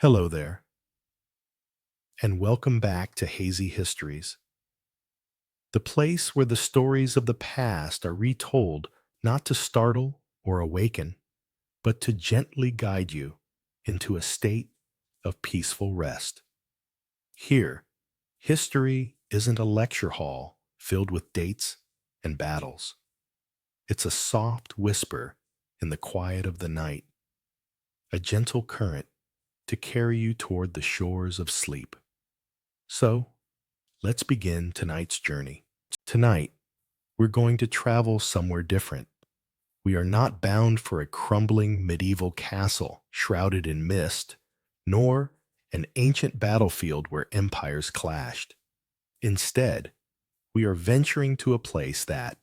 Hello there, and welcome back to Hazy Histories, the place where the stories of the past are retold not to startle or awaken, but to gently guide you into a state of peaceful rest. Here, history isn't a lecture hall filled with dates and battles. It's a soft whisper in the quiet of the night, a gentle current to carry you toward the shores of sleep. So, let's begin tonight's journey. Tonight, we're going to travel somewhere different. We are not bound for a crumbling medieval castle shrouded in mist, nor an ancient battlefield where empires clashed. Instead, we are venturing to a place that,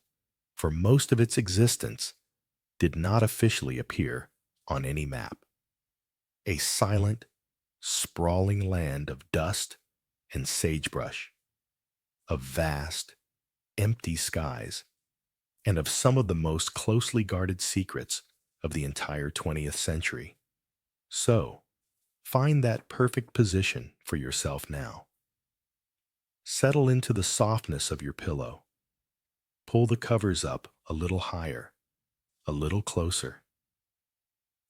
for most of its existence, did not officially appear on any map. A silent, sprawling land of dust and sagebrush, of vast, empty skies, and of some of the most closely guarded secrets of the entire 20th century. So, find that perfect position for yourself now. Settle into the softness of your pillow. Pull the covers up a little higher, a little closer.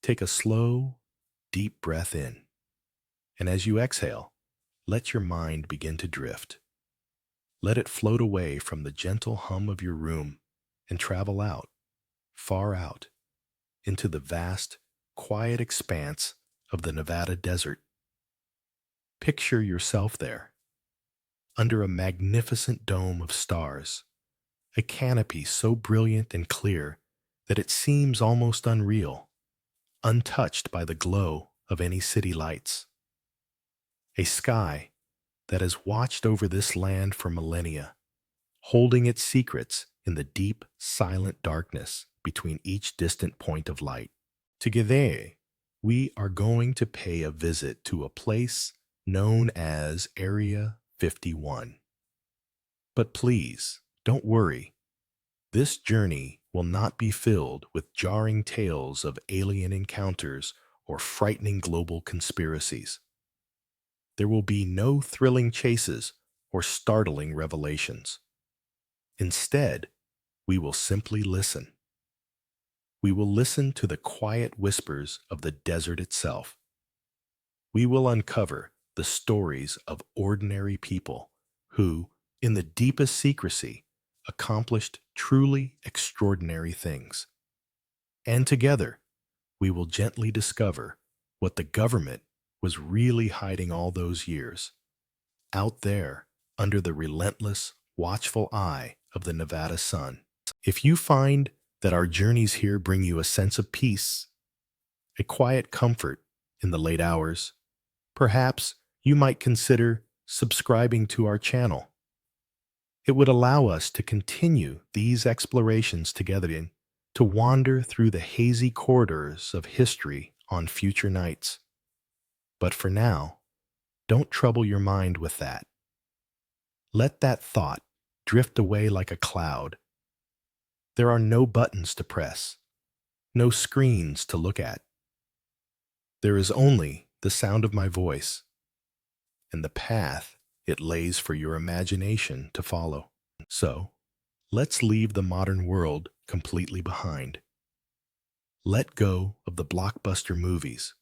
Take a slow, deep breath in, and as you exhale, let your mind begin to drift. Let it float away from the gentle hum of your room and travel out, far out, into the vast, quiet expanse of the Nevada desert. Picture yourself there, under a magnificent dome of stars, a canopy so brilliant and clear that it seems almost unreal, untouched by the glow of any city lights. A sky that has watched over this land for millennia, holding its secrets in the deep, silent darkness between each distant point of light. Together, we are going to pay a visit to a place known as Area 51. But please, don't worry. This journey will not be filled with jarring tales of alien encounters or frightening global conspiracies. There will be no thrilling chases or startling revelations. Instead, we will simply listen. We will listen to the quiet whispers of the desert itself. We will uncover the stories of ordinary people who, in the deepest secrecy, accomplished truly extraordinary things. And together, we will gently discover what the government was really hiding all those years, out there under the relentless, watchful eye of the Nevada sun. If you find that our journeys here bring you a sense of peace, a quiet comfort in the late hours, perhaps you might consider subscribing to our channel. It would allow us to continue these explorations together and to wander through the hazy corridors of history on future nights. But for now, don't trouble your mind with that. Let that thought drift away like a cloud. There are no buttons to press, no screens to look at. There is only the sound of my voice and the path it lays for your imagination to follow. So, let's leave the modern world completely behind. Let go of the blockbuster movies,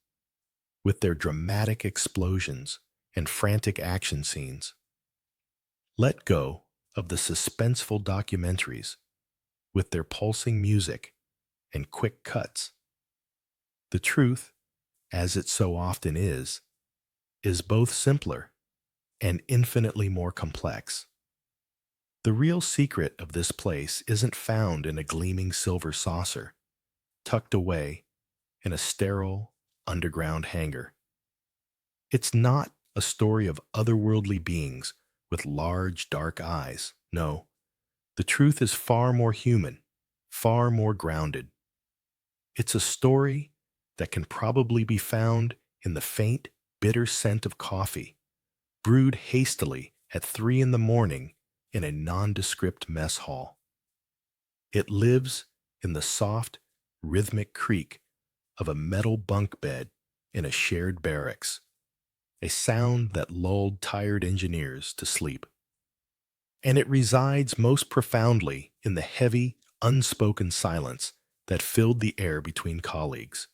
with their dramatic explosions and frantic action scenes. Let go of the suspenseful documentaries, with their pulsing music and quick cuts. The truth, as it so often is both simpler and infinitely more complex. The real secret of this place isn't found in a gleaming silver saucer, tucked away in a sterile, underground hangar. It's not a story of otherworldly beings with large, dark eyes. No, the truth is far more human, far more grounded. It's a story that can probably be found in the faint, bitter scent of coffee, brewed hastily at 3 in the morning in a nondescript mess hall. It lives in the soft, rhythmic creak of a metal bunk bed in a shared barracks, a sound that lulled tired engineers to sleep. And it resides most profoundly in the heavy, unspoken silence that filled the air between colleagues,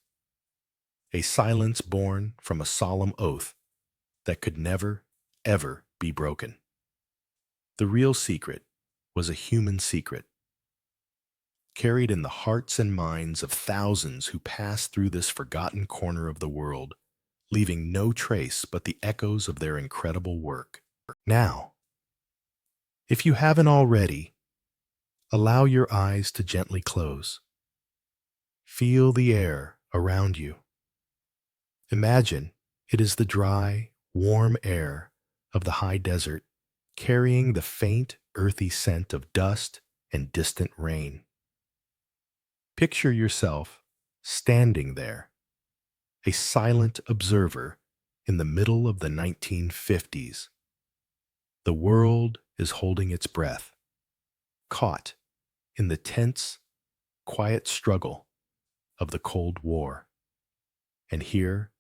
a silence born from a solemn oath that could never, ever be broken. The real secret was a human secret, carried in the hearts and minds of thousands who passed through this forgotten corner of the world, leaving no trace but the echoes of their incredible work. Now, if you haven't already, allow your eyes to gently close. Feel the air around you. Imagine it is the dry, warm air of the high desert, carrying the faint, earthy scent of dust and distant rain. Picture yourself standing there, a silent observer in the middle of the 1950s. The world is holding its breath, caught in the tense, quiet struggle of the Cold War. And here,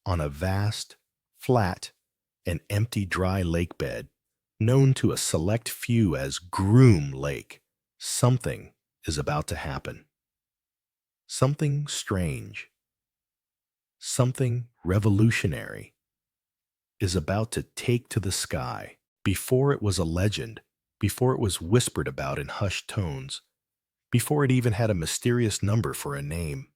on a vast, flat, and empty dry lake bed, known to a select few as Groom Lake, something is about to happen. Something strange, something revolutionary is about to take to the sky. Before it was a legend, before it was whispered about in hushed tones, before it even had a mysterious number for a name,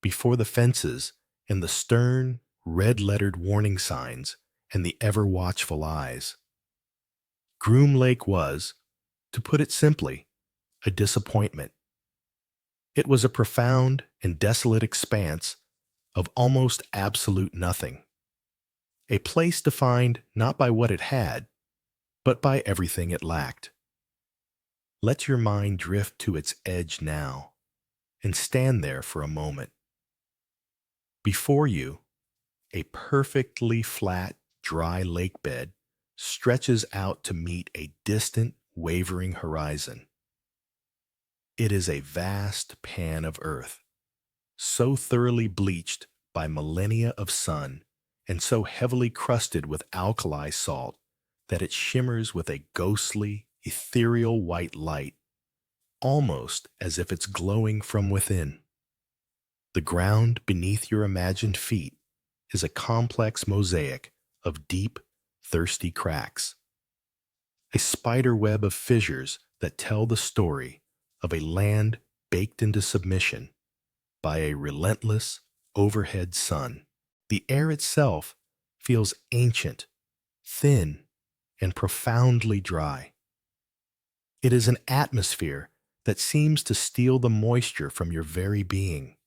before the fences and the stern, red-lettered warning signs and the ever-watchful eyes. Groom Lake was, to put it simply, a disappointment. It was a profound and desolate expanse of almost absolute nothing. A place defined not by what it had, but by everything it lacked. Let your mind drift to its edge now, and stand there for a moment. Before you, a perfectly flat, dry lake bed stretches out to meet a distant, wavering horizon. It is a vast pan of earth, so thoroughly bleached by millennia of sun and so heavily crusted with alkali salt that it shimmers with a ghostly, ethereal white light, almost as if it's glowing from within. The ground beneath your imagined feet is a complex mosaic of deep, thirsty cracks, a spider web of fissures that tell the story of a land baked into submission by a relentless, overhead sun. The air itself feels ancient, thin, and profoundly dry. It is an atmosphere that seems to steal the moisture from your very being.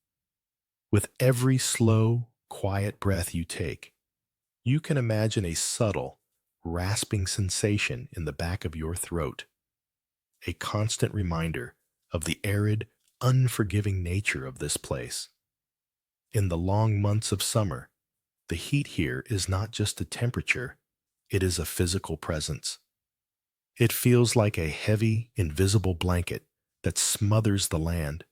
With every slow, quiet breath you take, you can imagine a subtle, rasping sensation in the back of your throat, a constant reminder of the arid, unforgiving nature of this place. In the long months of summer, the heat here is not just a temperature, it is a physical presence. It feels like a heavy, invisible blanket that smothers the land.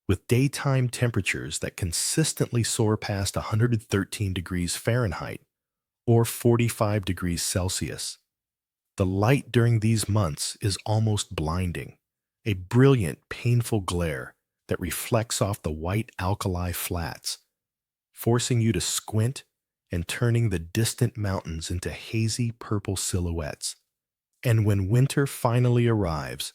With daytime temperatures that consistently soar past 113 degrees Fahrenheit or 45 degrees Celsius, the light during these months is almost blinding, a brilliant, painful glare that reflects off the white alkali flats, forcing you to squint and turning the distant mountains into hazy purple silhouettes. And when winter finally arrives,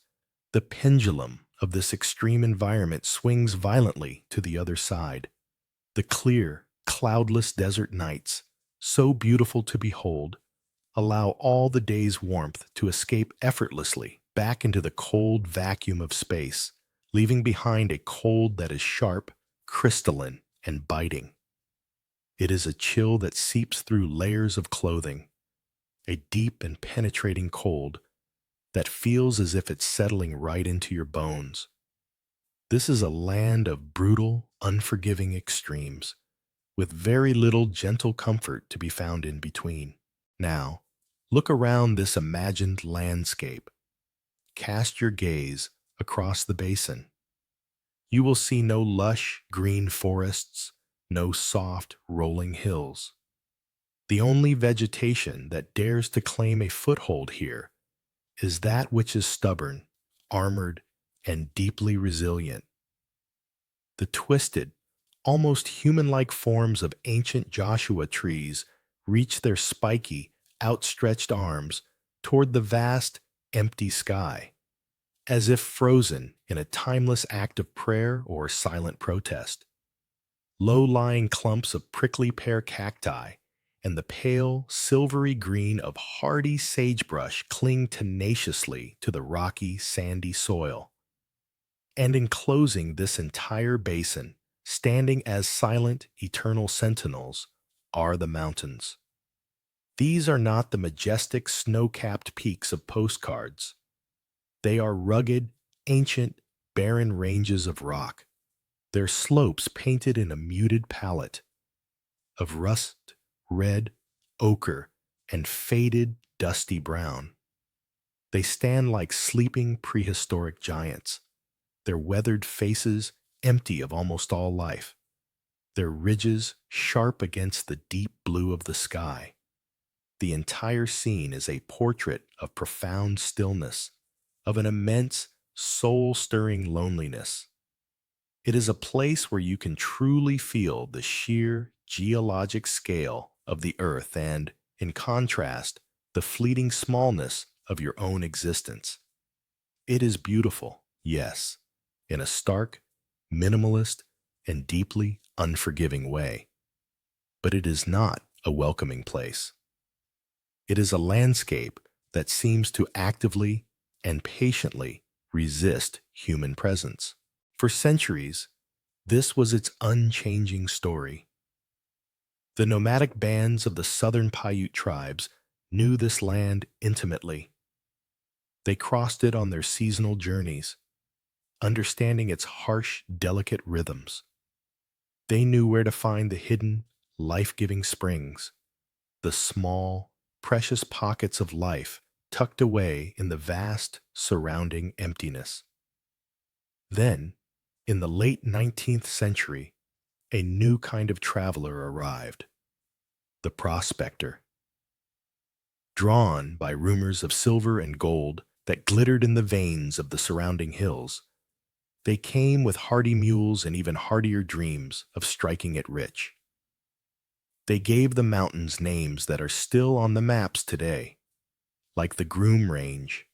the pendulum of this extreme environment swings violently to the other side. The clear, cloudless desert nights, so beautiful to behold, allow all the day's warmth to escape effortlessly back into the cold vacuum of space, leaving behind a cold that is sharp, crystalline, and biting. It is a chill that seeps through layers of clothing, a deep and penetrating cold that feels as if it's settling right into your bones. This is a land of brutal, unforgiving extremes, with very little gentle comfort to be found in between. Now, look around this imagined landscape. Cast your gaze across the basin. You will see no lush, green forests, no soft, rolling hills. The only vegetation that dares to claim a foothold here is that which is stubborn, armored, and deeply resilient. The twisted, almost human-like forms of ancient Joshua trees reach their spiky, outstretched arms toward the vast, empty sky, as if frozen in a timeless act of prayer or silent protest. Low-lying clumps of prickly pear cacti and the pale, silvery green of hardy sagebrush cling tenaciously to the rocky, sandy soil. And enclosing this entire basin, standing as silent, eternal sentinels, are the mountains. These are not the majestic, snow-capped peaks of postcards. They are rugged, ancient, barren ranges of rock, their slopes painted in a muted palette of rust, red, ochre, and faded, dusty brown. They stand like sleeping prehistoric giants, their weathered faces empty of almost all life, their ridges sharp against the deep blue of the sky. The entire scene is a portrait of profound stillness, of an immense, soul-stirring loneliness. It is a place where you can truly feel the sheer geologic scale of the earth and, in contrast, the fleeting smallness of your own existence. It is beautiful, yes, in a stark, minimalist, and deeply unforgiving way. But it is not a welcoming place. It is a landscape that seems to actively and patiently resist human presence. For centuries, this was its unchanging story. The nomadic bands of the southern Paiute tribes knew this land intimately. They crossed it on their seasonal journeys, understanding its harsh, delicate rhythms. They knew where to find the hidden, life-giving springs, the small, precious pockets of life tucked away in the vast, surrounding emptiness. Then, in the late 19th century, a new kind of traveler arrived, the prospector. Drawn by rumors of silver and gold that glittered in the veins of the surrounding hills, they came with hardy mules and even hardier dreams of striking it rich. They gave the mountains names that are still on the maps today, like the Groom Range,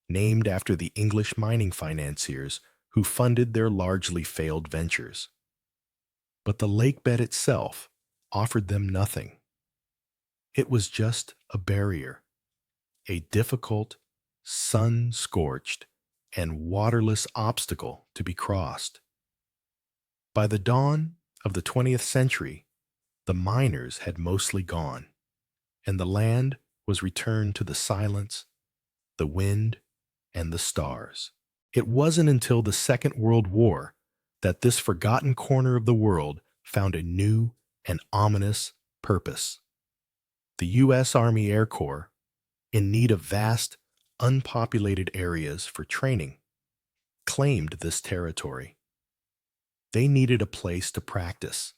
named after the English mining financiers who funded their largely failed ventures. But the lake bed itself offered them nothing. It was just a barrier, a difficult, sun-scorched, and waterless obstacle to be crossed. By the dawn of the 20th century, the miners had mostly gone, and the land was returned to the silence, the wind, and the stars. It wasn't until the Second World War that this forgotten corner of the world found a new and ominous purpose. The U.S. Army Air Corps, in need of vast, unpopulated areas for training, claimed this territory. They needed a place to practice,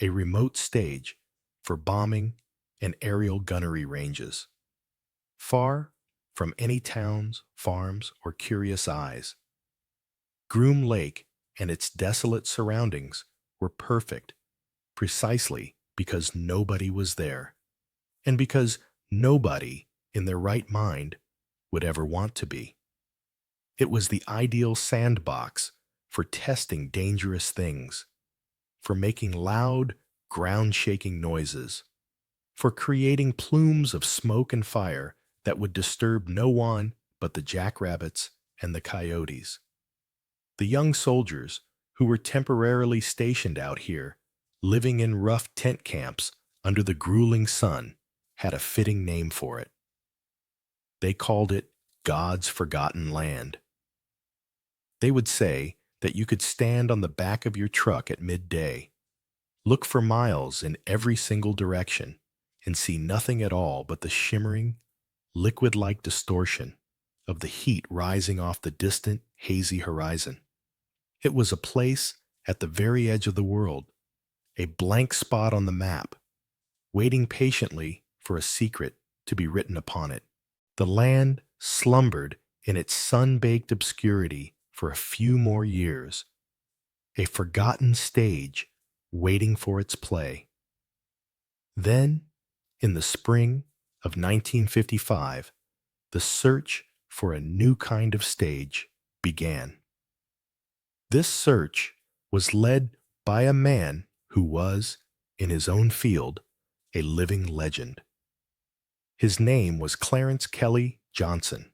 a remote stage for bombing and aerial gunnery ranges, far from any towns, farms, or curious eyes. Groom Lake and its desolate surroundings were perfect precisely because nobody was there, and because nobody in their right mind would ever want to be. It was the ideal sandbox for testing dangerous things, for making loud, ground-shaking noises, for creating plumes of smoke and fire that would disturb no one but the jackrabbits and the coyotes. The young soldiers who were temporarily stationed out here, living in rough tent camps under the grueling sun, had a fitting name for it. They called it God's forgotten land. They would say that you could stand on the back of your truck at midday, look for miles in every single direction, and see nothing at all but the shimmering, liquid-like distortion of the heat rising off the distant, hazy horizon. It was a place at the very edge of the world, a blank spot on the map, waiting patiently for a secret to be written upon it. The land slumbered in its sun-baked obscurity for a few more years, a forgotten stage waiting for its play. Then, in the spring of 1955, the search for a new kind of stage began. This search was led by a man who was, in his own field, a living legend. His name was Clarence Kelly Johnson.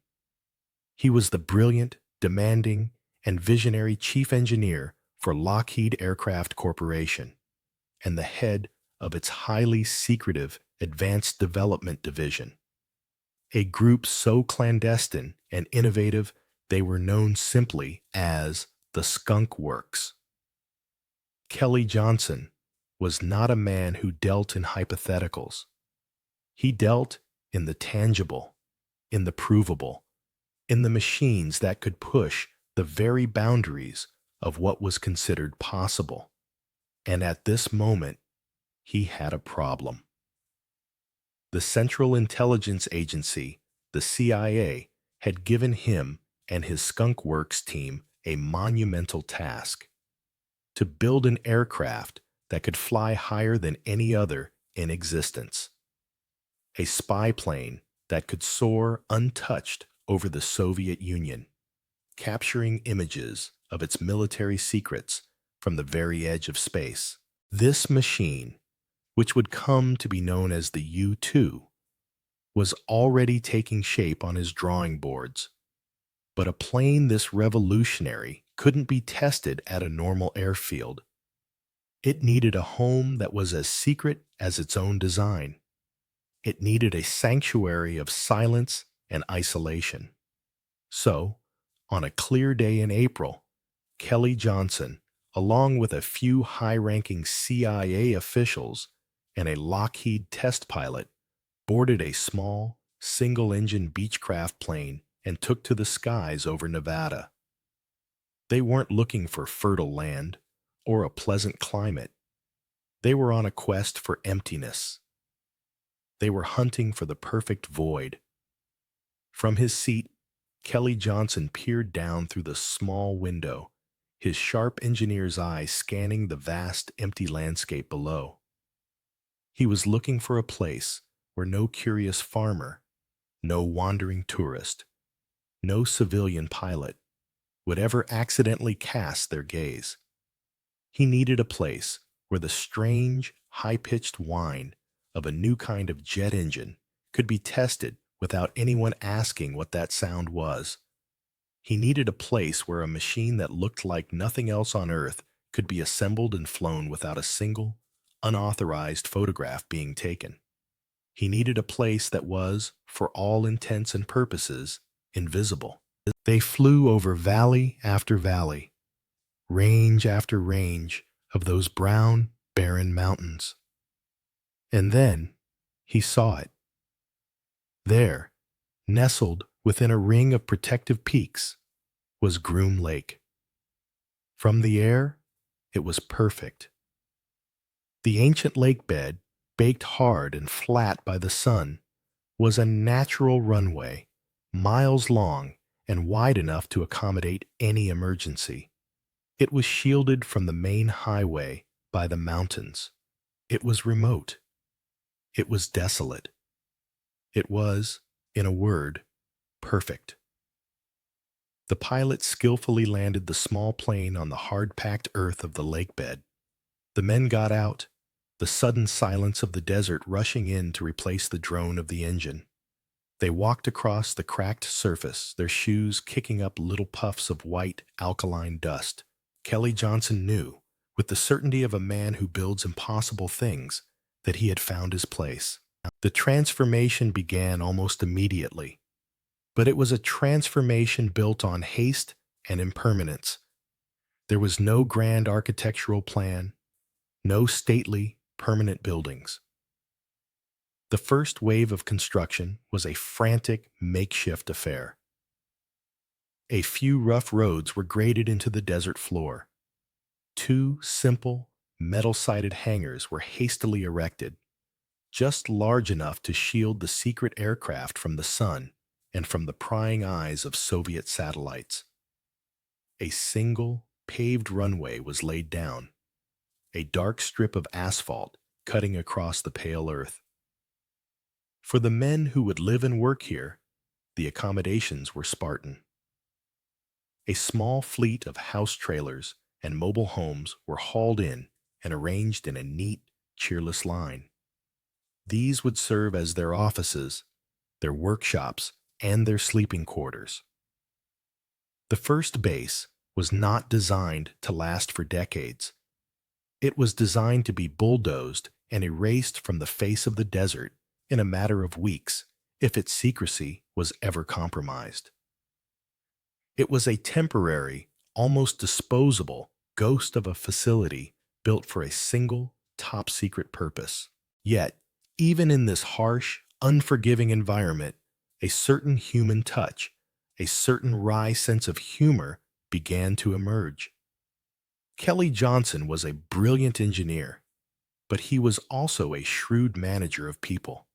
He was the brilliant, demanding, and visionary chief engineer for Lockheed Aircraft Corporation and the head of its highly secretive Advanced Development Division, a group so clandestine and innovative they were known simply as the Skunk Works. Kelly Johnson was not a man who dealt in hypotheticals. He dealt in the tangible, in the provable, in the machines that could push the very boundaries of what was considered possible. And at this moment, he had a problem. The Central Intelligence Agency, the CIA, had given him and his Skunk Works team a monumental task: to build an aircraft that could fly higher than any other in existence. A spy plane that could soar untouched over the Soviet Union, capturing images of its military secrets from the very edge of space. This machine, which would come to be known as the U-2, was already taking shape on his drawing boards. But a plane this revolutionary couldn't be tested at a normal airfield. It needed a home that was as secret as its own design. It needed a sanctuary of silence and isolation. So, on a clear day in April, Kelly Johnson, along with a few high-ranking CIA officials and a Lockheed test pilot, boarded a small, single-engine Beechcraft plane and took to the skies over Nevada. They weren't looking for fertile land or a pleasant climate. They were on a quest for emptiness. They were hunting for the perfect void. From his seat, Kelly Johnson peered down through the small window, his sharp engineer's eye scanning the vast, empty landscape below. He was looking for a place where no curious farmer, no wandering tourist, no civilian pilot would ever accidentally cast their gaze. He needed a place where the strange, high-pitched whine of a new kind of jet engine could be tested without anyone asking what that sound was. He needed a place where a machine that looked like nothing else on Earth could be assembled and flown without a single, unauthorized photograph being taken. He needed a place that was, for all intents and purposes, invisible. They flew over valley after valley, range after range of those brown, barren mountains. And then he saw it. There, nestled within a ring of protective peaks, was Groom Lake. From the air, it was perfect. The ancient lake bed, baked hard and flat by the sun, was a natural runway, miles long and wide enough to accommodate any emergency. It was shielded from the main highway by the mountains. It was remote. It was desolate. It was, in a word, perfect. The pilot skillfully landed the small plane on the hard-packed earth of the lake bed. The men got out, the sudden silence of the desert rushing in to replace the drone of the engine. They walked across the cracked surface, their shoes kicking up little puffs of white, alkaline dust. Kelly Johnson knew, with the certainty of a man who builds impossible things, that he had found his place. The transformation began almost immediately, but it was a transformation built on haste and impermanence. There was no grand architectural plan, no stately, permanent buildings. The first wave of construction was a frantic, makeshift affair. A few rough roads were graded into the desert floor. 2 simple, metal-sided hangars were hastily erected. just large enough to shield the secret aircraft from the sun and from the prying eyes of Soviet satellites. A single, paved runway was laid down, a dark strip of asphalt cutting across the pale earth. For the men who would live and work here, the accommodations were Spartan. A small fleet of house trailers and mobile homes were hauled in and arranged in a neat, cheerless line. These would serve as their offices, their workshops, and their sleeping quarters. The first base was not designed to last for decades. It was designed to be bulldozed and erased from the face of the desert in a matter of weeks if its secrecy was ever compromised. It was a temporary, almost disposable ghost of a facility built for a single, top-secret purpose. Yet, even in this harsh, unforgiving environment, a certain human touch, a certain wry sense of humor began to emerge. Kelly Johnson was a brilliant engineer, but he was also a shrewd manager of people.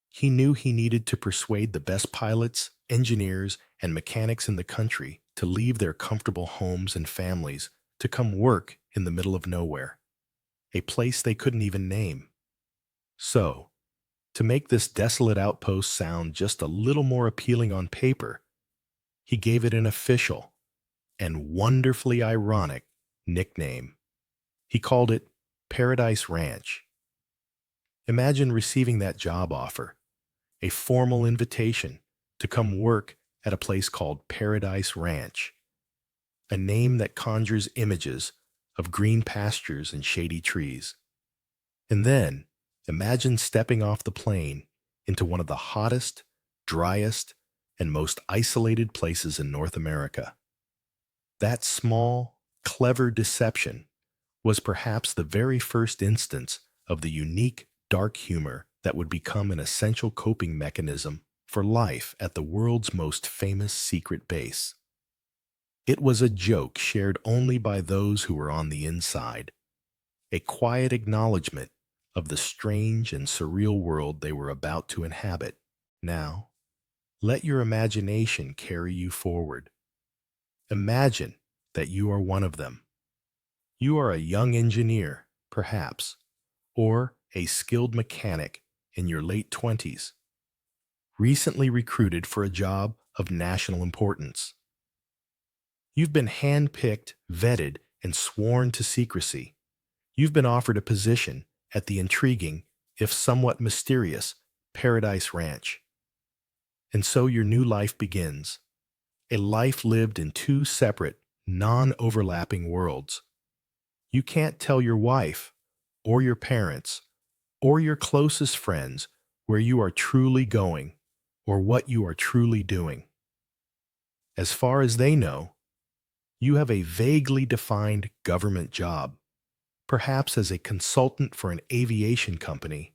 He knew he needed to persuade the best pilots, engineers, and mechanics in the country to leave their comfortable homes and families to come work in the middle of nowhere, a place they couldn't even name. So, to make this desolate outpost sound just a little more appealing on paper, he gave it an official and wonderfully ironic nickname. He called it Paradise Ranch. Imagine receiving that job offer, a formal invitation to come work at a place called Paradise Ranch, a name that conjures images of green pastures and shady trees. And then, imagine stepping off the plane into one of the hottest, driest, and most isolated places in North America. That small, clever deception was perhaps the very first instance of the unique dark humor that would become an essential coping mechanism for life at the world's most famous secret base. It was a joke shared only by those who were on the inside, a quiet acknowledgement of the strange and surreal world they were about to inhabit. Now, let your imagination carry you forward. Imagine that you are one of them. You are a young engineer, perhaps, or a skilled mechanic in your late 20s, recently recruited for a job of national importance. You've been handpicked, vetted, and sworn to secrecy. You've been offered a position at the intriguing, if somewhat mysterious, Paradise Ranch. And so your new life begins, a life lived in two separate, non-overlapping worlds. You can't tell your wife, or your parents, or your closest friends where you are truly going, or what you are truly doing. As far as they know, you have a vaguely defined government job, perhaps as a consultant for an aviation company.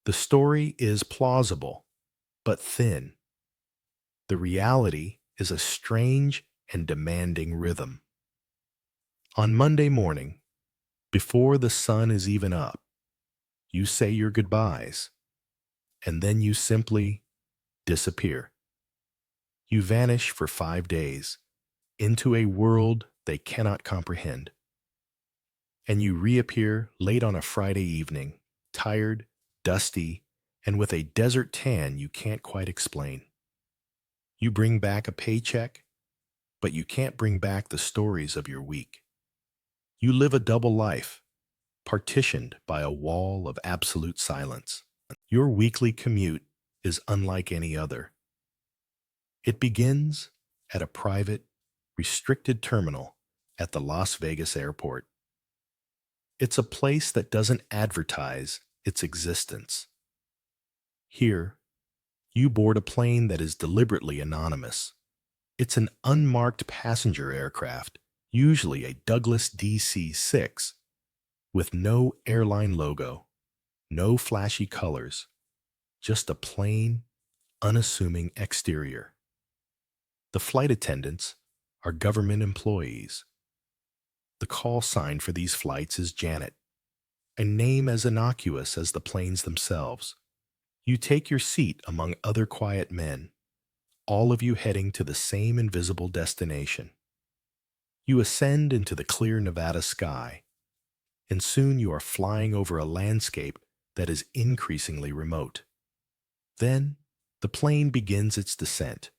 The story is plausible, but thin. The reality is a strange and demanding rhythm. On Monday morning, before the sun is even up, you say your goodbyes, and then you simply disappear. You vanish for 5 days into a world they cannot comprehend. And you reappear late on a Friday evening, tired, dusty, and with a desert tan you can't quite explain. You bring back a paycheck, but you can't bring back the stories of your week. You live a double life, partitioned by a wall of absolute silence. Your weekly commute is unlike any other. It begins at a private, restricted terminal at the Las Vegas airport. It's a place that doesn't advertise its existence. Here, you board a plane that is deliberately anonymous. It's an unmarked passenger aircraft, usually a Douglas DC-6, with no airline logo, no flashy colors, just a plain, unassuming exterior. The flight attendants are government employees. The call sign for these flights is Janet. a name as innocuous as the planes themselves. You take your seat among other quiet men, all of you heading to the same invisible destination. You ascend into the clear Nevada sky, and soon you are flying over a landscape that is increasingly remote. Then, the plane begins its descent,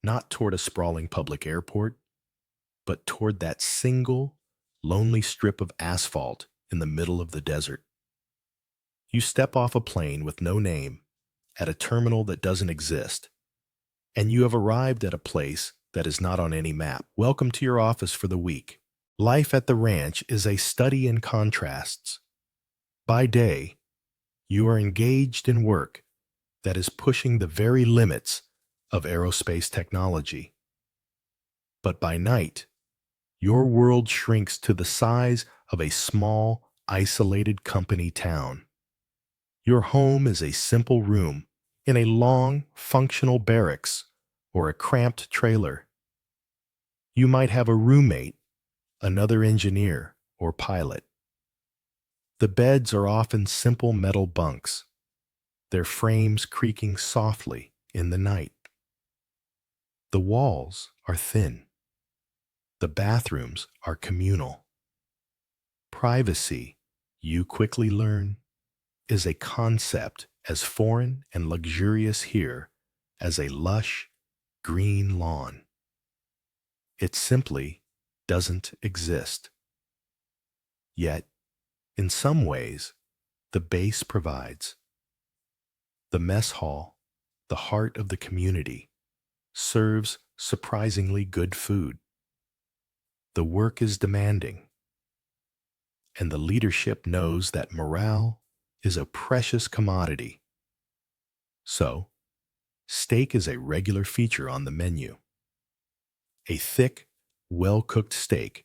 not toward a sprawling public airport, but toward that single, lonely strip of asphalt in the middle of the desert. You step off a plane with no name, at a terminal that doesn't exist, and you have arrived at a place that is not on any map. Welcome to your office for the week. Life at the ranch is a study in contrasts. By day, you are engaged in work that is pushing the very limits of aerospace technology. But by night, your world shrinks to the size of a small, isolated company town. Your home is a simple room in a long, functional barracks or a cramped trailer. You might have a roommate, another engineer or pilot. The beds are often simple metal bunks, their frames creaking softly in the night. The walls are thin. The bathrooms are communal. Privacy, you quickly learn, is a concept as foreign and luxurious here as a lush, green lawn. It simply doesn't exist. Yet, in some ways, the base provides. The mess hall, the heart of the community, serves surprisingly good food. The work is demanding, and the leadership knows that morale is a precious commodity. So, steak is a regular feature on the menu. A thick, well-cooked steak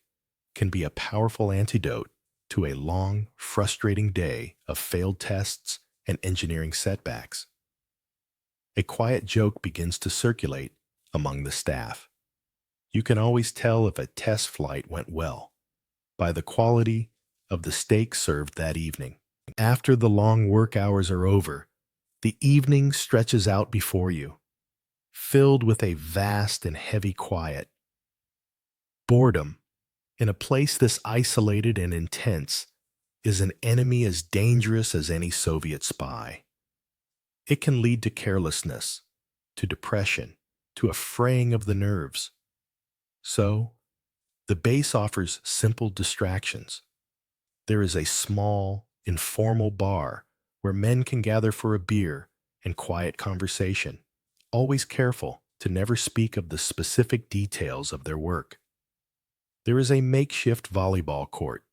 can be a powerful antidote to a long, frustrating day of failed tests and engineering setbacks. A quiet joke begins to circulate among the staff. You can always tell if a test flight went well by the quality of the steak served that evening. After the long work hours are over, the evening stretches out before you, filled with a vast and heavy quiet. Boredom, in a place this isolated and intense, is an enemy as dangerous as any Soviet spy. It can lead to carelessness, to depression, to a fraying of the nerves. So, the base offers simple distractions. There is a small, informal bar where men can gather for a beer and quiet conversation, always careful to never speak of the specific details of their work. There is a makeshift volleyball court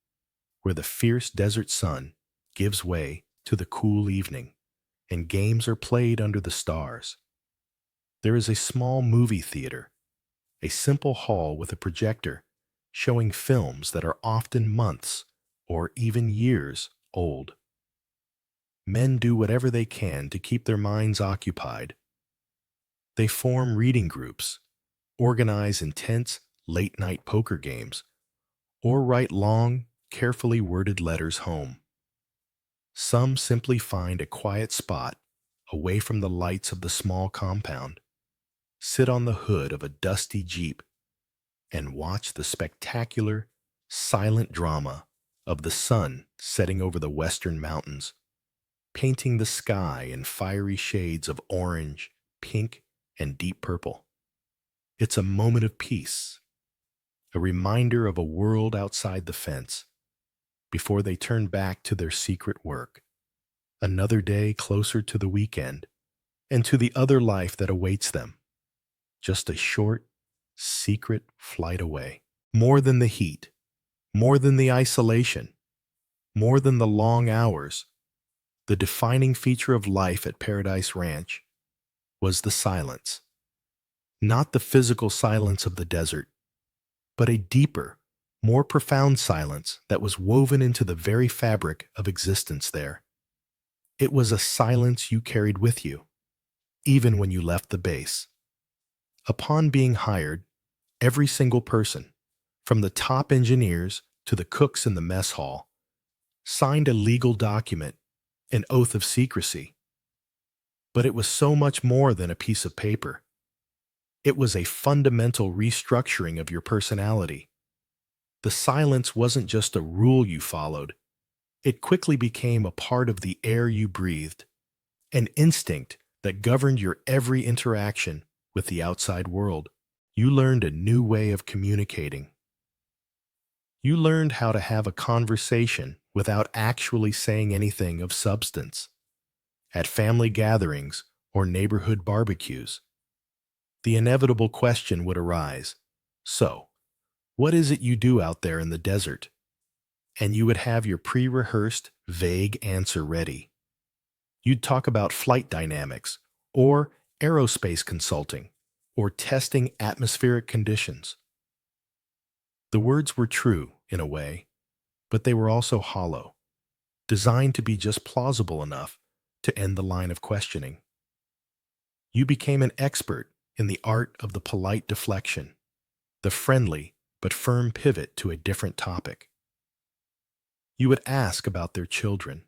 where the fierce desert sun gives way to the cool evening, and games are played under the stars. There is a small movie theater, a simple hall with a projector showing films that are often months or even years old. Men do whatever they can to keep their minds occupied. They form reading groups, organize intense late-night poker games, or write long, carefully worded letters home. Some simply find a quiet spot away from the lights of the small compound, sit on the hood of a dusty Jeep, and watch the spectacular, silent drama of the sun setting over the western mountains, painting the sky in fiery shades of orange, pink, and deep purple. It's a moment of peace, a reminder of a world outside the fence, before they turn back to their secret work. Another day closer to the weekend, and to the other life that awaits them. Just a short, secret flight away. More than the heat, more than the isolation, more than the long hours, the defining feature of life at Paradise Ranch was the silence. Not the physical silence of the desert, but a deeper, more profound silence that was woven into the very fabric of existence there. It was a silence you carried with you, even when you left the base. Upon being hired, every single person, from the top engineers to the cooks in the mess hall, signed a legal document, an oath of secrecy. But it was so much more than a piece of paper. It was a fundamental restructuring of your personality. The silence wasn't just a rule you followed. It quickly became a part of the air you breathed, an instinct that governed your every interaction with the outside world. You learned a new way of communicating. You learned how to have a conversation without actually saying anything of substance. At family gatherings or neighborhood barbecues, the inevitable question would arise, "So, what is it you do out there in the desert?" And you would have your pre-rehearsed, vague answer ready. You'd talk about flight dynamics, or aerospace consulting, or testing atmospheric conditions. The words were true, in a way, but they were also hollow, designed to be just plausible enough to end the line of questioning. You became an expert in the art of the polite deflection, the friendly but firm pivot to a different topic. You would ask about their children,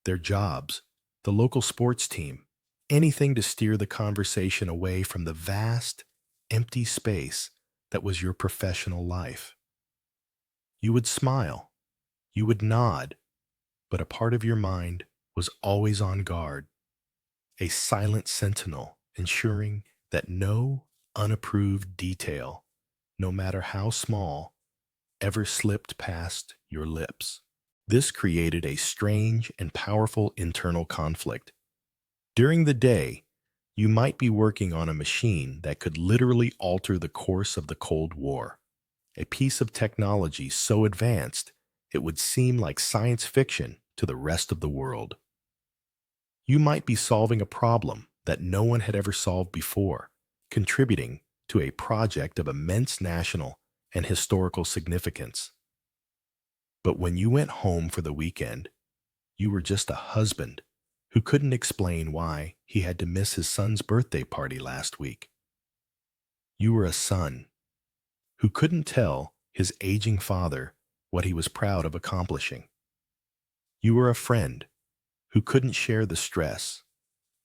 their jobs, the local sports team, anything to steer the conversation away from the vast, empty space that was your professional life. You would smile, you would nod, but a part of your mind was always on guard, a silent sentinel ensuring that no unapproved detail, no matter how small, ever slipped past your lips. This created a strange and powerful internal conflict. During the day, you might be working on a machine that could literally alter the course of the Cold War, a piece of technology so advanced it would seem like science fiction to the rest of the world. You might be solving a problem that no one had ever solved before, contributing to a project of immense national and historical significance. But when you went home for the weekend, you were just a husband who couldn't explain why he had to miss his son's birthday party last week. You were a son who couldn't tell his aging father what he was proud of accomplishing. You were a friend who couldn't share the stress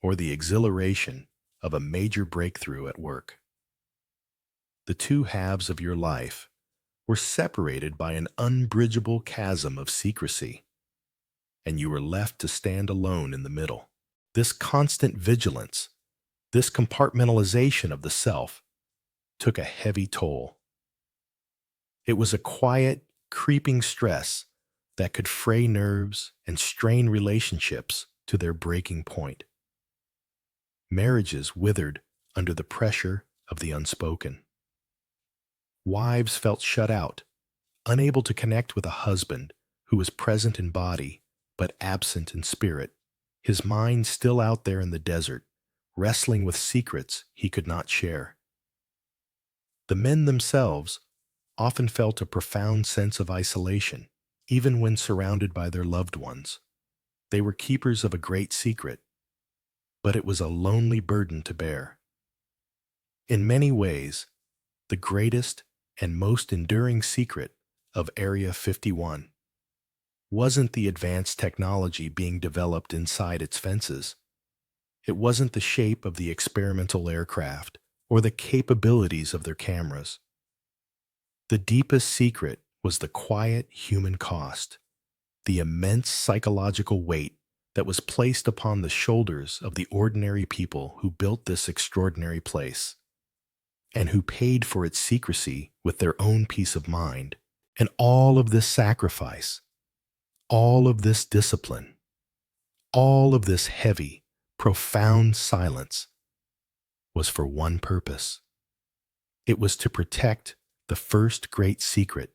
or the exhilaration of a major breakthrough at work. The two halves of your life were separated by an unbridgeable chasm of secrecy, and you were left to stand alone in the middle. This constant vigilance, this compartmentalization of the self, took a heavy toll. It was a quiet, creeping stress that could fray nerves and strain relationships to their breaking point. Marriages withered under the pressure of the unspoken. Wives felt shut out, unable to connect with a husband who was present in body but absent in spirit, his mind still out there in the desert, wrestling with secrets he could not share. The men themselves often felt a profound sense of isolation, even when surrounded by their loved ones. They were keepers of a great secret, but it was a lonely burden to bear. In many ways, the greatest and most enduring secret of Area 51 wasn't the advanced technology being developed inside its fences. It wasn't the shape of the experimental aircraft or the capabilities of their cameras. The deepest secret was the quiet human cost, the immense psychological weight that was placed upon the shoulders of the ordinary people who built this extraordinary place, and who paid for its secrecy with their own peace of mind. And all of this sacrifice, all of this discipline, all of this heavy, profound silence was for one purpose. It was to protect the first great secret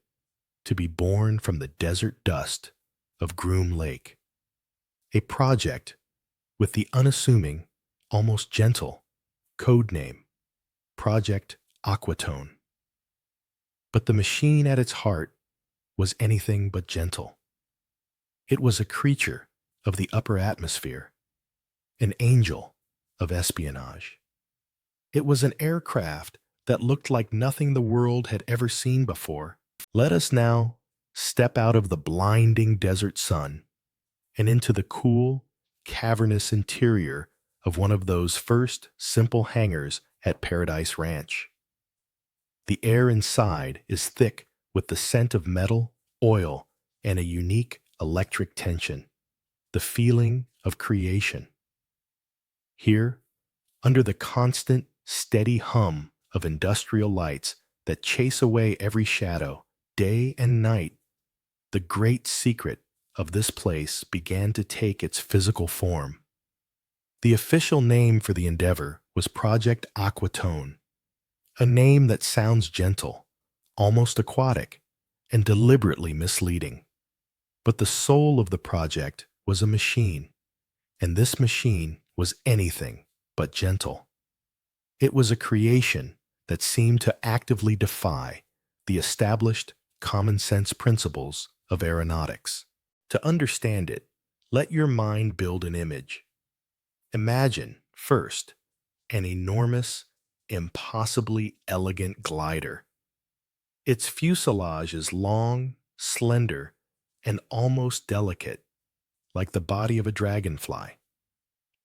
to be born from the desert dust of Groom Lake, a project with the unassuming, almost gentle, code name, Project Aquatone. But the machine at its heart was anything but gentle. It was a creature of the upper atmosphere, an angel of espionage. It was an aircraft that looked like nothing the world had ever seen before. Let us now step out of the blinding desert sun and into the cool, cavernous interior of one of those first simple hangars at Paradise Ranch. The air inside is thick with the scent of metal, oil, and a unique electric tension, the feeling of creation. Here, under the constant, steady hum of industrial lights that chase away every shadow, day and night, the great secret of this place began to take its physical form. The official name for the endeavor was Project Aquatone, a name that sounds gentle, almost aquatic, and deliberately misleading. But the soul of the project was a machine, and this machine was anything but gentle. It was a creation that seemed to actively defy the established common sense principles of aeronautics. To understand it, let your mind build an image. Imagine, first, an enormous, impossibly elegant glider. Its fuselage is long, slender, and almost delicate, like the body of a dragonfly.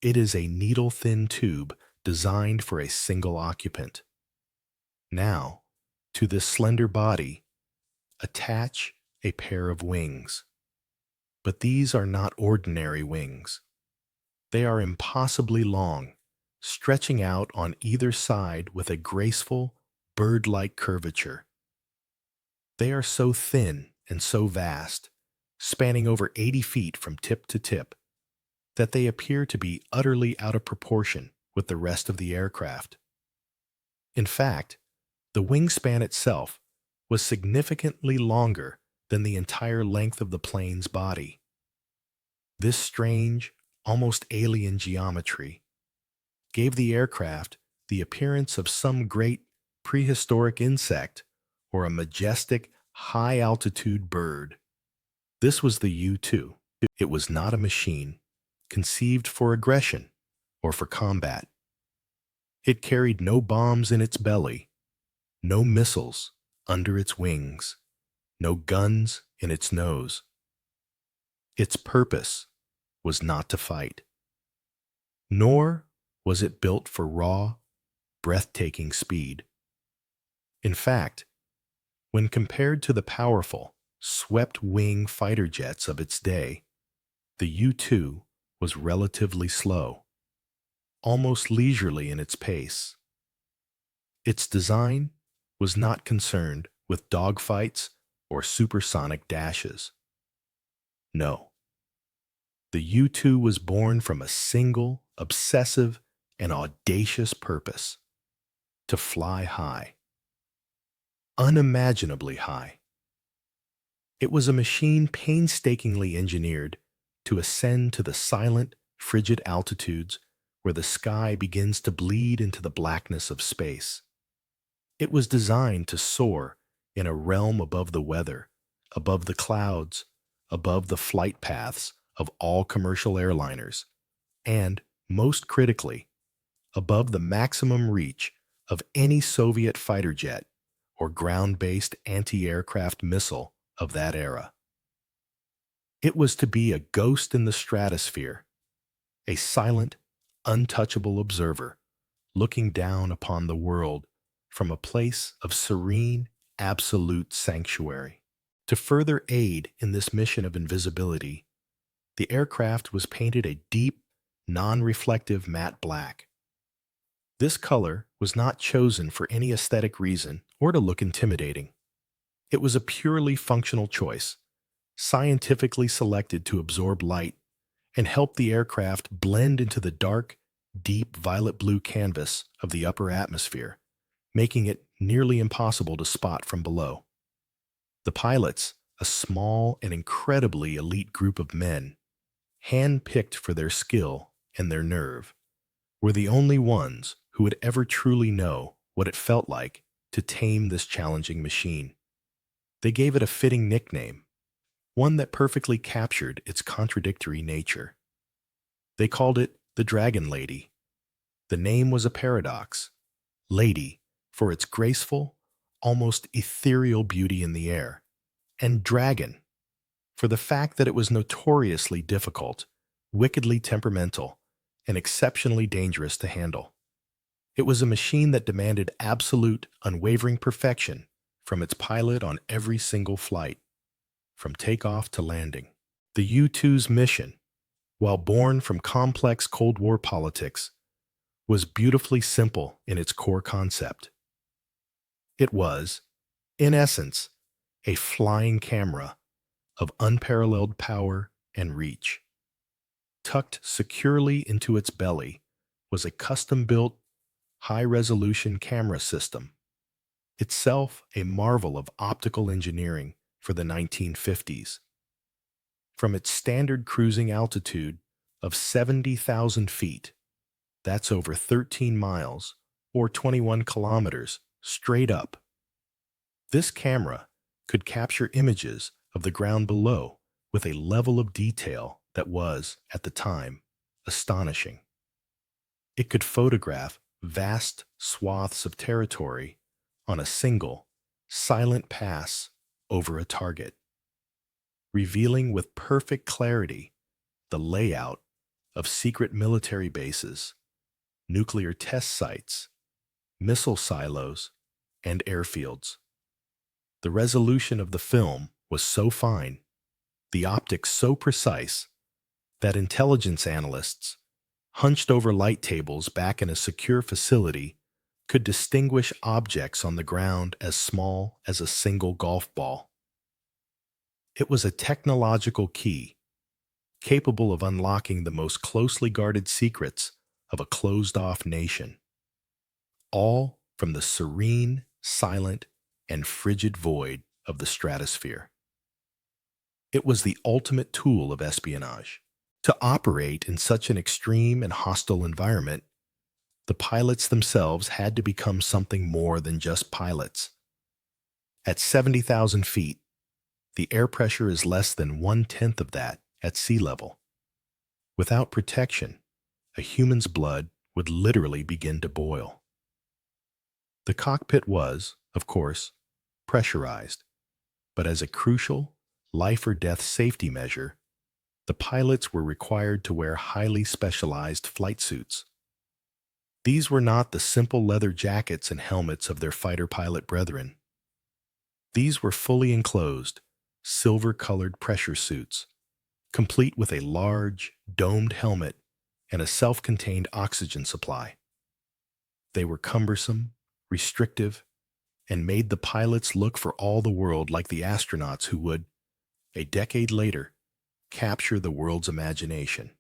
It is a needle-thin tube designed for a single occupant. Now, to this slender body, attach a pair of wings. But these are not ordinary wings. They are impossibly long, stretching out on either side with a graceful, bird-like curvature. They are so thin and so vast, spanning over 80 feet from tip to tip, that they appear to be utterly out of proportion with the rest of the aircraft. In fact, the wingspan itself was significantly longer than the entire length of the plane's body. This strange, almost alien geometry gave the aircraft the appearance of some great prehistoric insect or a majestic, high-altitude bird. This was the U-2. It was not a machine conceived for aggression or for combat. It carried no bombs in its belly, no missiles under its wings, no guns in its nose. Its purpose was not to fight, nor was it built for raw, breathtaking speed. In fact, when compared to the powerful, swept-wing fighter jets of its day, the U-2 was relatively slow, almost leisurely in its pace. Its design was not concerned with dogfights or supersonic dashes. No. The U-2 was born from a single, obsessive, and audacious purpose: to fly high. Unimaginably high. It was a machine painstakingly engineered to ascend to the silent, frigid altitudes where the sky begins to bleed into the blackness of space. It was designed to soar in a realm above the weather, above the clouds, above the flight paths of all commercial airliners, and, most critically, above the maximum reach of any Soviet fighter jet or ground-based anti-aircraft missile of that era. It was to be a ghost in the stratosphere, a silent, untouchable observer looking down upon the world from a place of serene, absolute sanctuary. To further aid in this mission of invisibility, the aircraft was painted a deep, non-reflective matte black. This color was not chosen for any aesthetic reason or to look intimidating. It was a purely functional choice, scientifically selected to absorb light and help the aircraft blend into the dark, deep violet blue canvas of the upper atmosphere, making it nearly impossible to spot from below. The pilots, a small and incredibly elite group of men, hand-picked for their skill and their nerve, were the only ones who would ever truly know what it felt like to tame this challenging machine. They gave it a fitting nickname, one that perfectly captured its contradictory nature. They called it the Dragon Lady. The name was a paradox. Lady, for its graceful, almost ethereal beauty in the air, and Dragon for the fact that it was notoriously difficult, wickedly temperamental, and exceptionally dangerous to handle. It was a machine that demanded absolute, unwavering perfection from its pilot on every single flight, from takeoff to landing. The U-2's mission, while born from complex Cold War politics, was beautifully simple in its core concept. It was, in essence, a flying camera of unparalleled power and reach. Tucked securely into its belly was a custom-built, high-resolution camera system, itself a marvel of optical engineering for the 1950s. From its standard cruising altitude of 70,000 feet, that's over 13 miles or 21 kilometers straight up, this camera could capture images of the ground below with a level of detail that was, at the time, astonishing. It could photograph vast swaths of territory on a single, silent pass over a target, revealing with perfect clarity the layout of secret military bases, nuclear test sites, missile silos, and airfields. The resolution of the film was so fine, the optics so precise, that intelligence analysts, hunched over light tables back in a secure facility, could distinguish objects on the ground as small as a single golf ball. It was a technological key, capable of unlocking the most closely guarded secrets of a closed-off nation, all from the serene, silent, and frigid void of the stratosphere. It was the ultimate tool of espionage. To operate in such an extreme and hostile environment, the pilots themselves had to become something more than just pilots. At 70,000 feet, the air pressure is less than 1/10 of that at sea level. Without protection, a human's blood would literally begin to boil. The cockpit was, of course, pressurized, but as a crucial, life-or-death safety measure, the pilots were required to wear highly specialized flight suits. These were not the simple leather jackets and helmets of their fighter pilot brethren. These were fully enclosed, silver-colored pressure suits, complete with a large, domed helmet and a self-contained oxygen supply. They were cumbersome, restrictive, and made the pilots look for all the world like the astronauts who would, a decade later, capture the world's imagination.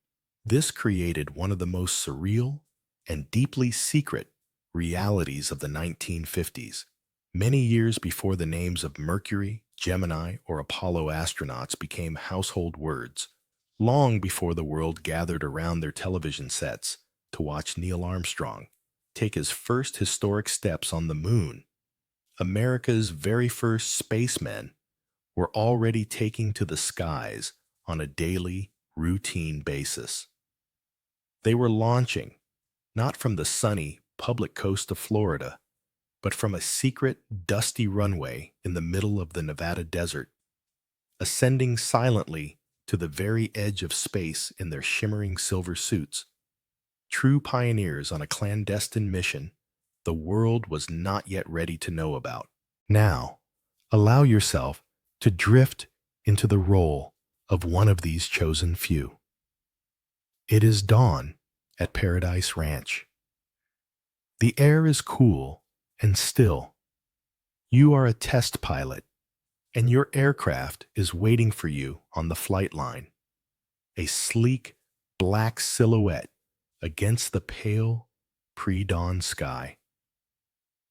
This created one of the most surreal and deeply secret realities of the 1950s, many years before the names of Mercury, Gemini, or Apollo astronauts became household words, long before the world gathered around their television sets to watch Neil Armstrong take his first historic steps on the moon. America's very first spacemen were already taking to the skies on a daily, routine basis. They were launching, not from the sunny, public coast of Florida, but from a secret, dusty runway in the middle of the Nevada desert, ascending silently to the very edge of space in their shimmering silver suits. True pioneers on a clandestine mission the world was not yet ready to know about. Now, allow yourself to drift into the role of one of these chosen few. It is dawn at Paradise Ranch. The air is cool and still. You are a test pilot, and your aircraft is waiting for you on the flight line, a sleek, black silhouette against the pale, pre-dawn sky.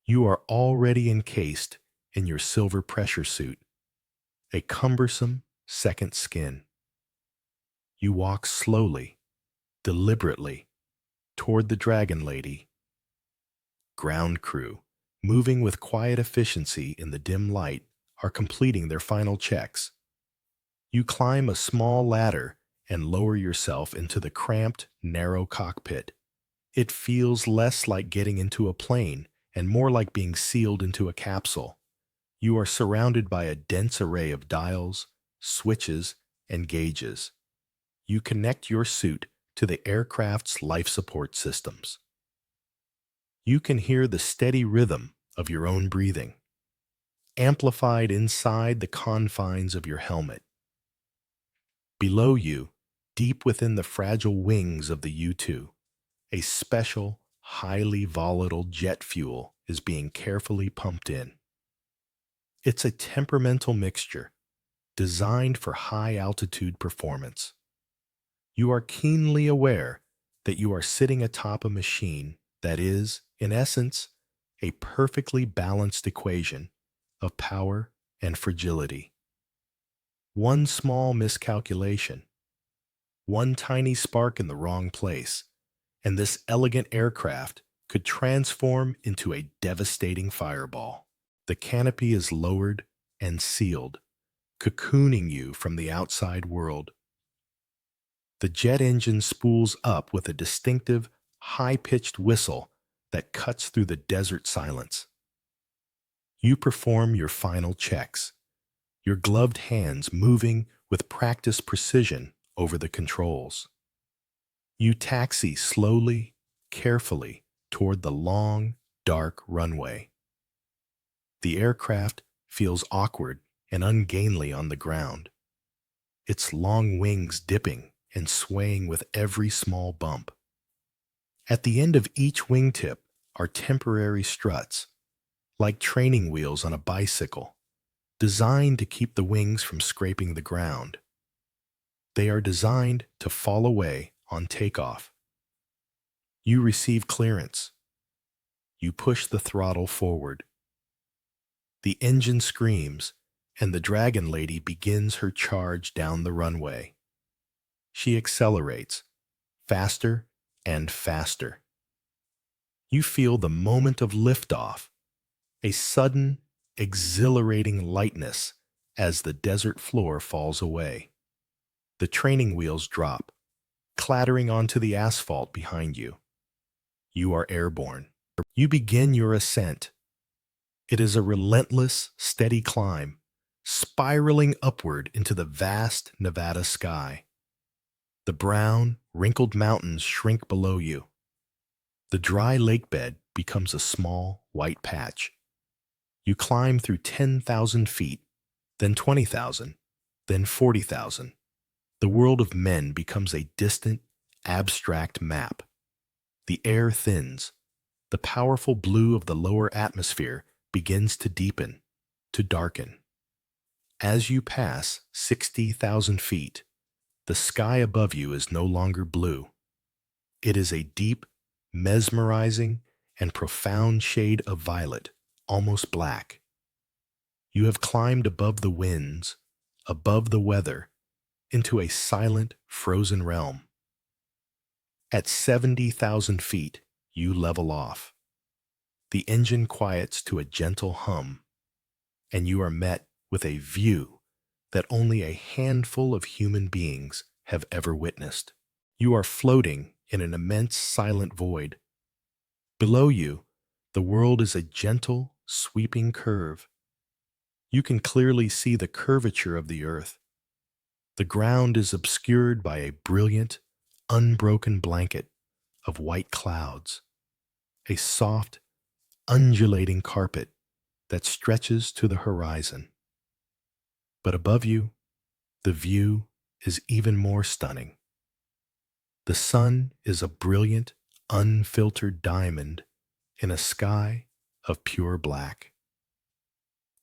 You are already encased in your silver pressure suit, a cumbersome second skin. You walk slowly, deliberately, toward the Dragon Lady. Ground crew, moving with quiet efficiency in the dim light, are completing their final checks. You climb a small ladder and lower yourself into the cramped, narrow cockpit. It feels less like getting into a plane and more like being sealed into a capsule. You are surrounded by a dense array of dials, switches, and gauges. You connect your suit to the aircraft's life support systems. You can hear the steady rhythm of your own breathing, amplified inside the confines of your helmet. Below you, deep within the fragile wings of the U-2, a special, highly volatile jet fuel is being carefully pumped in. It's a temperamental mixture designed for high-altitude performance. You are keenly aware that you are sitting atop a machine that is, in essence, a perfectly balanced equation of power and fragility. One small miscalculation, one tiny spark in the wrong place, and this elegant aircraft could transform into a devastating fireball. The canopy is lowered and sealed, cocooning you from the outside world. The jet engine spools up with a distinctive, high-pitched whistle that cuts through the desert silence. You perform your final checks, your gloved hands moving with practiced precision over the controls. You taxi slowly, carefully toward the long, dark runway. The aircraft feels awkward and ungainly on the ground, its long wings dipping and swaying with every small bump. At the end of each wingtip are temporary struts, like training wheels on a bicycle, designed to keep the wings from scraping the ground. They are designed to fall away on takeoff. You receive clearance. You push the throttle forward. The engine screams, and the Dragon Lady begins her charge down the runway. She accelerates, faster and faster. You feel the moment of liftoff, a sudden, exhilarating lightness as the desert floor falls away. The training wheels drop, clattering onto the asphalt behind you. You are airborne. You begin your ascent. It is a relentless, steady climb, spiraling upward into the vast Nevada sky. The brown, wrinkled mountains shrink below you. The dry lake bed becomes a small, white patch. You climb through 10,000 feet, then 20,000, then 40,000. The world of men becomes a distant, abstract map. The air thins. The powerful blue of the lower atmosphere begins to deepen, to darken. As you pass 60,000 feet, the sky above you is no longer blue. It is a deep, mesmerizing, and profound shade of violet, almost black. You have climbed above the winds, above the weather, into a silent, frozen realm. At 70,000 feet, you level off. The engine quiets to a gentle hum, and you are met with a view that only a handful of human beings have ever witnessed. You are floating in an immense silent void. Below you, the world is a gentle, sweeping curve. You can clearly see the curvature of the earth. The ground is obscured by a brilliant, unbroken blanket of white clouds, a soft, undulating carpet that stretches to the horizon. But above you, the view is even more stunning. The sun is a brilliant, unfiltered diamond in a sky of pure black.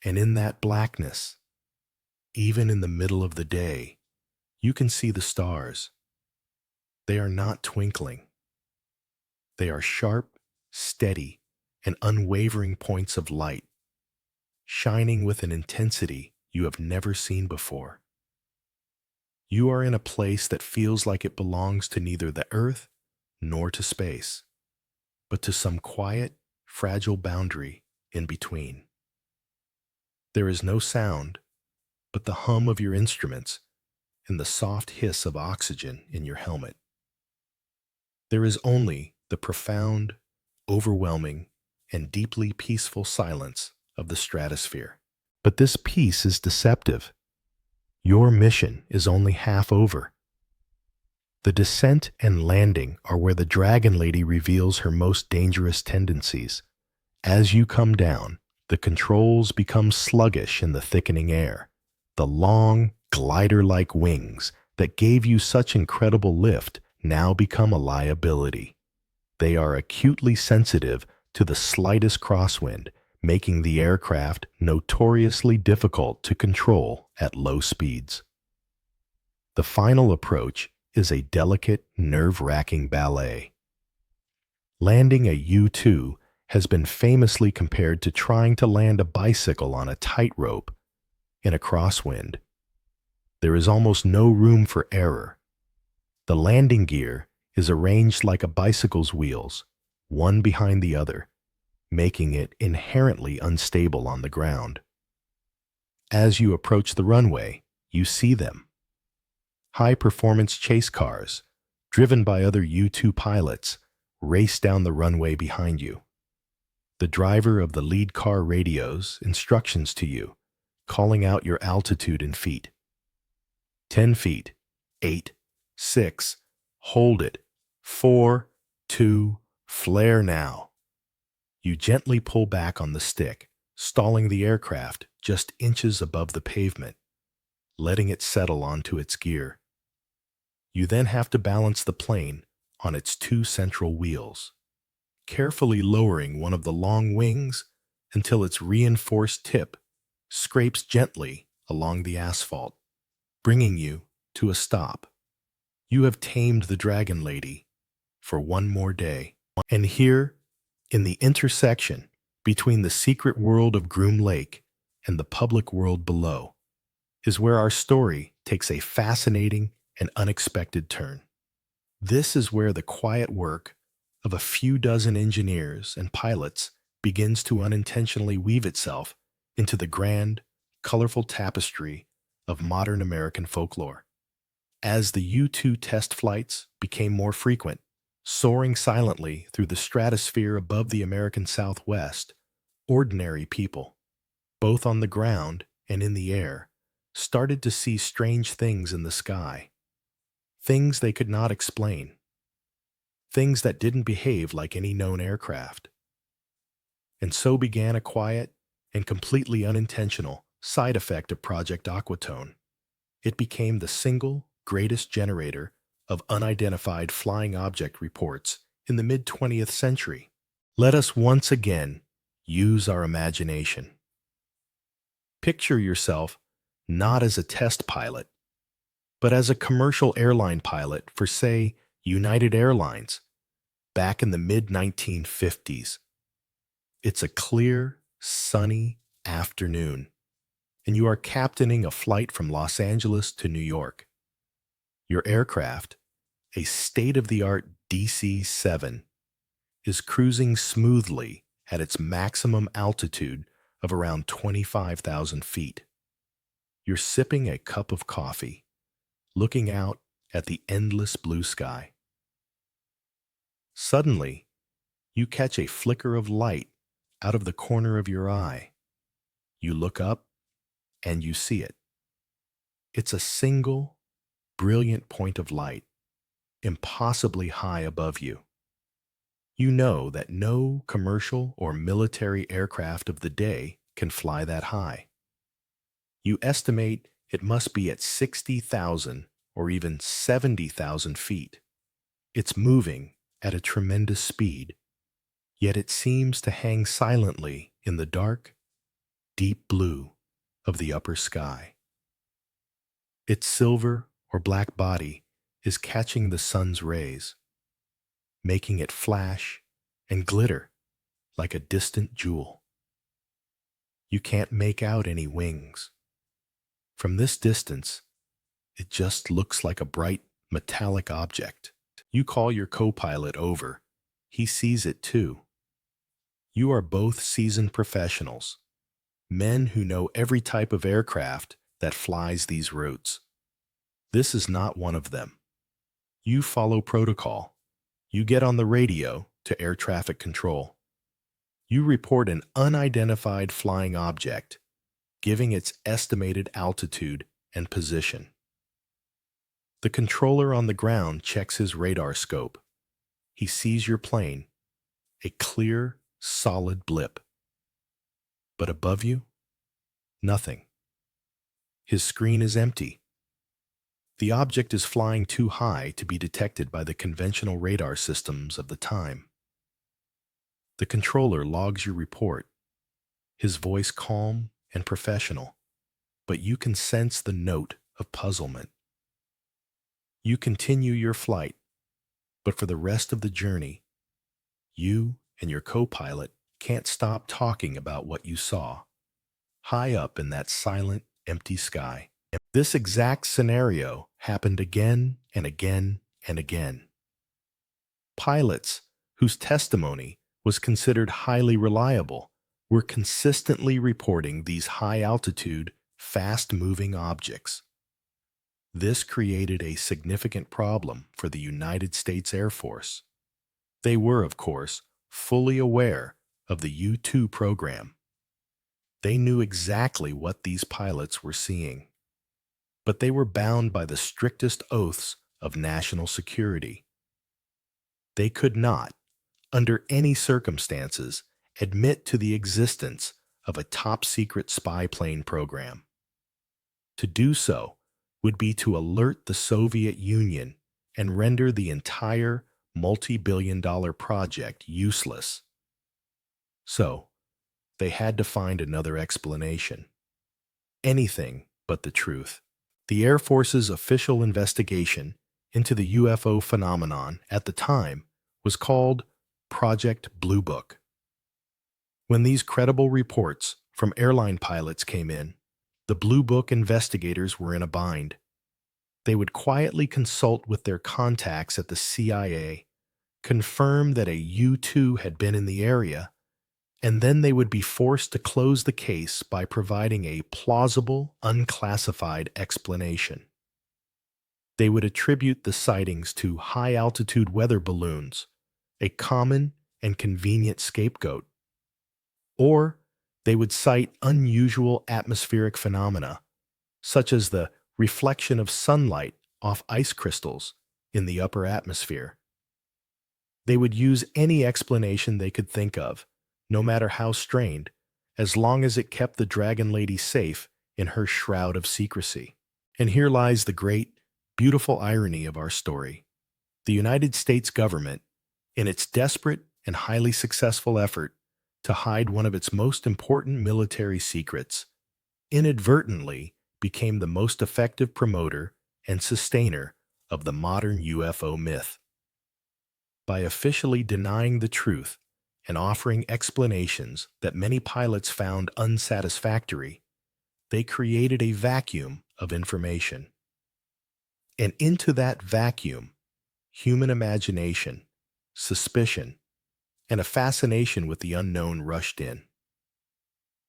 And in that blackness, even in the middle of the day, you can see the stars. They are not twinkling. They are sharp, steady, and unwavering points of light, shining with an intensity you have never seen before. You are in a place that feels like it belongs to neither the earth nor to space, but to some quiet, fragile boundary in between. There is no sound but the hum of your instruments and the soft hiss of oxygen in your helmet. There is only the profound, overwhelming, and deeply peaceful silence of the stratosphere. But this piece is deceptive. Your mission is only half over. The descent and landing are where the Dragon Lady reveals her most dangerous tendencies. As you come down, the controls become sluggish in the thickening air. The long, glider-like wings that gave you such incredible lift now become a liability. They are acutely sensitive to the slightest crosswind, making the aircraft notoriously difficult to control at low speeds. The final approach is a delicate, nerve-wracking ballet. Landing a U-2 has been famously compared to trying to land a bicycle on a tightrope in a crosswind. There is almost no room for error. The landing gear is arranged like a bicycle's wheels, one behind the other, making it inherently unstable on the ground. As you approach the runway, you see them. High-performance chase cars, driven by other U-2 pilots, race down the runway behind you. The driver of the lead car radios instructions to you, calling out your altitude in feet. 10 feet, 8, 6, hold it, 4, 2, flare now. You gently pull back on the stick, stalling the aircraft just inches above the pavement, letting it settle onto its gear. You then have to balance the plane on its two central wheels, carefully lowering one of the long wings until its reinforced tip scrapes gently along the asphalt, bringing you to a stop. You have tamed the Dragon Lady for one more day. And here, in the intersection between the secret world of Groom Lake and the public world below, is where our story takes a fascinating and unexpected turn. This is where the quiet work of a few dozen engineers and pilots begins to unintentionally weave itself into the grand, colorful tapestry of modern American folklore. As the U-2 test flights became more frequent, soaring silently through the stratosphere above the American Southwest, ordinary people, both on the ground and in the air, started to see strange things in the sky. Things they could not explain. Things that didn't behave like any known aircraft. And so began a quiet and completely unintentional side effect of Project Aquatone. It became the single greatest generator of unidentified flying object reports in the mid-20th century. Let us once again use our imagination. Picture yourself not as a test pilot, but as a commercial airline pilot for, say, United Airlines, back in the mid-1950s. It's a clear, sunny afternoon, and you are captaining a flight from Los Angeles to New York. Your aircraft, a state-of-the-art DC-7, is cruising smoothly at its maximum altitude of around 25,000 feet. You're sipping a cup of coffee, looking out at the endless blue sky. Suddenly, you catch a flicker of light out of the corner of your eye. You look up, and you see it. It's a single, brilliant point of light, impossibly high above you. You know that no commercial or military aircraft of the day can fly that high. You estimate it must be at 60,000 or even 70,000 feet. It's moving at a tremendous speed, yet it seems to hang silently in the dark, deep blue of the upper sky. Its silver or black body is catching the sun's rays, making it flash and glitter like a distant jewel. You can't make out any wings. From this distance, it just looks like a bright, metallic object. You call your co-pilot over. He sees it too. You are both seasoned professionals, men who know every type of aircraft that flies these routes. This is not one of them. You follow protocol. You get on the radio to air traffic control. You report an unidentified flying object, giving its estimated altitude and position. The controller on the ground checks his radar scope. He sees your plane, a clear, solid blip. But above you, nothing. His screen is empty. The object is flying too high to be detected by the conventional radar systems of the time. The controller logs your report, his voice calm and professional, but you can sense the note of puzzlement. You continue your flight, but for the rest of the journey, you and your co-pilot can't stop talking about what you saw, high up in that silent, empty sky. This exact scenario happened again and again and again. Pilots, whose testimony was considered highly reliable, were consistently reporting these high-altitude, fast-moving objects. This created a significant problem for the United States Air Force. They were, of course, fully aware of the U-2 program. They knew exactly what these pilots were seeing, but they were bound by the strictest oaths of national security. They could not, under any circumstances, admit to the existence of a top-secret spy plane program. To do so would be to alert the Soviet Union and render the entire multi-billion-dollar project useless. So, they had to find another explanation. Anything but the truth. The Air Force's official investigation into the UFO phenomenon at the time was called Project Blue Book. When these credible reports from airline pilots came in, the Blue Book investigators were in a bind. They would quietly consult with their contacts at the CIA, confirm that a U-2 had been in the area, and then they would be forced to close the case by providing a plausible, unclassified explanation. They would attribute the sightings to high-altitude weather balloons, a common and convenient scapegoat. Or they would cite unusual atmospheric phenomena, such as the reflection of sunlight off ice crystals in the upper atmosphere. They would use any explanation they could think of, no matter how strained, as long as it kept the Dragon Lady safe in her shroud of secrecy. And here lies the great, beautiful irony of our story. The United States government, in its desperate and highly successful effort to hide one of its most important military secrets, inadvertently became the most effective promoter and sustainer of the modern UFO myth. By officially denying the truth and offering explanations that many pilots found unsatisfactory, they created a vacuum of information. And into that vacuum, human imagination, suspicion, and a fascination with the unknown rushed in.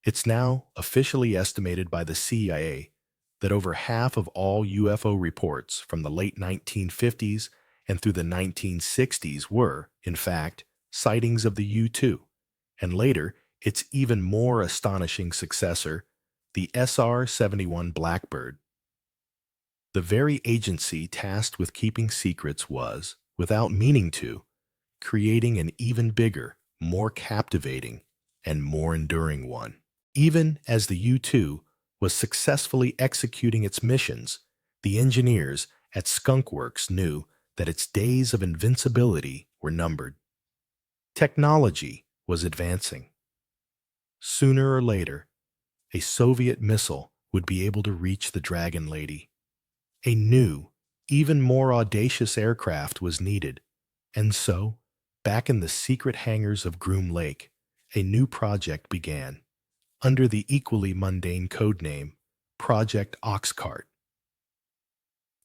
It's now officially estimated by the CIA that over half of all UFO reports from the late 1950s and through the 1960s were, in fact, sightings of the U-2, and later its even more astonishing successor, the SR-71 Blackbird. The very agency tasked with keeping secrets was, without meaning to, creating an even bigger, more captivating, and more enduring one. Even as the U-2 was successfully executing its missions, the engineers at Skunk Works knew that its days of invincibility were numbered. Technology was advancing. Sooner or later, a Soviet missile would be able to reach the Dragon Lady. A new, even more audacious aircraft was needed, and so, back in the secret hangars of Groom Lake, a new project began, under the equally mundane codename Project Oxcart.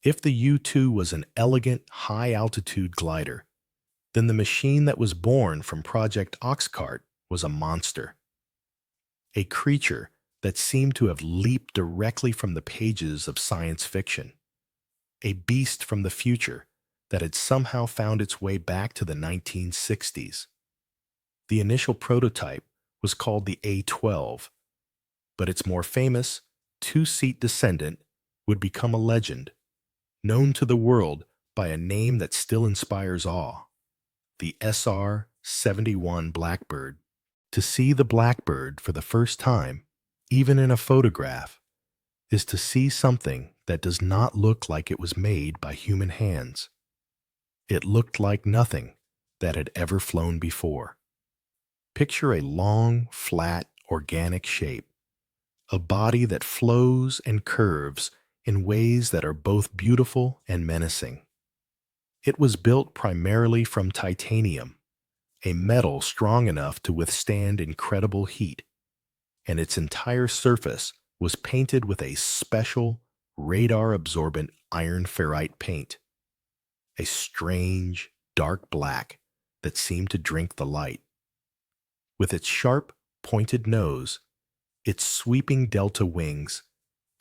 If the U-2 was an elegant, high-altitude glider, then the machine that was born from Project Oxcart was a monster. A creature that seemed to have leaped directly from the pages of science fiction. A beast from the future that had somehow found its way back to the 1960s. The initial prototype was called the A-12. but its more famous, two-seat descendant would become a legend, known to the world by a name that still inspires awe: the SR-71 Blackbird. To see the Blackbird for the first time, even in a photograph, is to see something that does not look like it was made by human hands. It looked like nothing that had ever flown before. Picture a long, flat, organic shape, a body that flows and curves in ways that are both beautiful and menacing. It was built primarily from titanium, a metal strong enough to withstand incredible heat, and its entire surface was painted with a special radar-absorbent iron ferrite paint, a strange, dark black that seemed to drink the light. With its sharp, pointed nose, its sweeping delta wings,